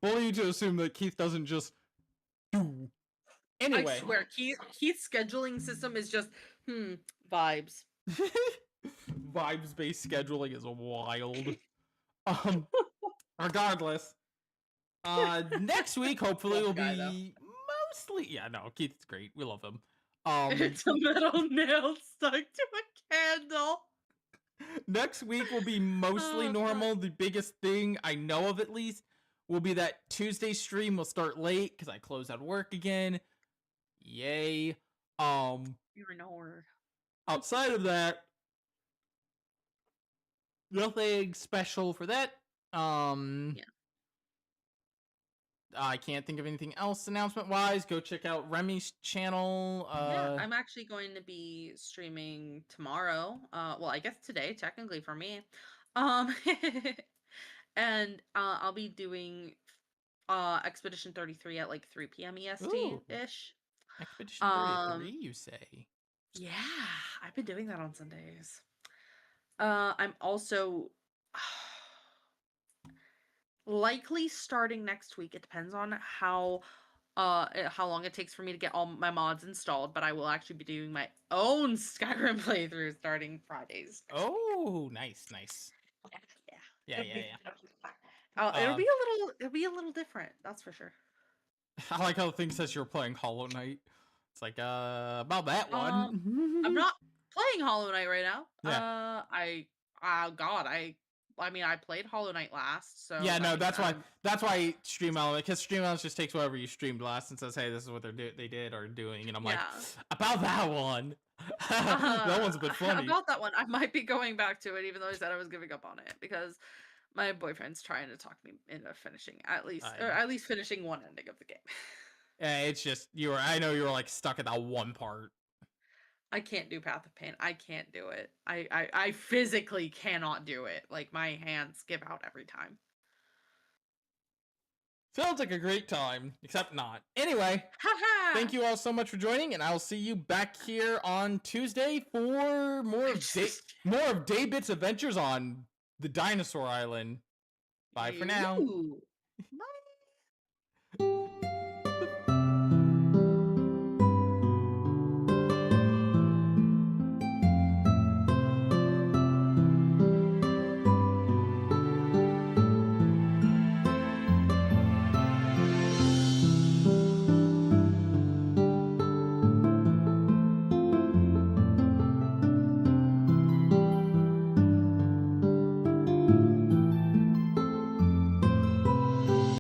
Bold of you to assume that Keith doesn't just do. Anyway. I swear, Keith's scheduling system is just, vibes. Vibes-based scheduling is wild. Regardless. Next week, hopefully, will Guy, be mostly... Yeah, no, Keith's great. We love him. It's a metal nail stuck to a candle. Next week will be mostly Oh, normal. The biggest thing I know of, at least, will be that Tuesday stream will start late because I close out work again. Yay. You're an or. Outside of that, nothing special for that. Yeah. I can't think of anything else announcement-wise. Go check out Remy's channel. Yeah, I'm actually going to be streaming tomorrow. Well, I guess today, technically for me. And I'll be doing Expedition 33 at like 3 p.m. EST-ish. Expedition 33, you say? Yeah, I've been doing that on Sundays. I'm also likely starting next week. It depends on how long it takes for me to get all my mods installed, but I will actually be doing my own Skyrim playthrough starting Fridays. Oh, nice. Yeah. It'll be a little different, that's for sure. I like how the thing says you're playing Hollow Knight. It's like, about that one. I'm not playing Hollow Knight right now. Yeah. I mean, I played Hollow Knight last, so Yeah, no, that's why Stream Element, because Stream Element just takes whatever you streamed last and says, hey, this is what they did or doing, and I'm like, about that one. That one's a bit funny. About that one, I might be going back to it, even though I said I was giving up on it, because my boyfriend's trying to talk me into finishing at least finishing one ending of the game. Yeah, it's just I know you were like stuck at that one part. I can't do Path of Pain. I can't do it. I physically cannot do it. Like, my hands give out every time. Sounds like a great time, except not. Anyway, thank you all so much for joining, and I'll see you back here on Tuesday for more of Daybit's adventures on the Dinosaur Island. Bye for now. Ooh. Bye.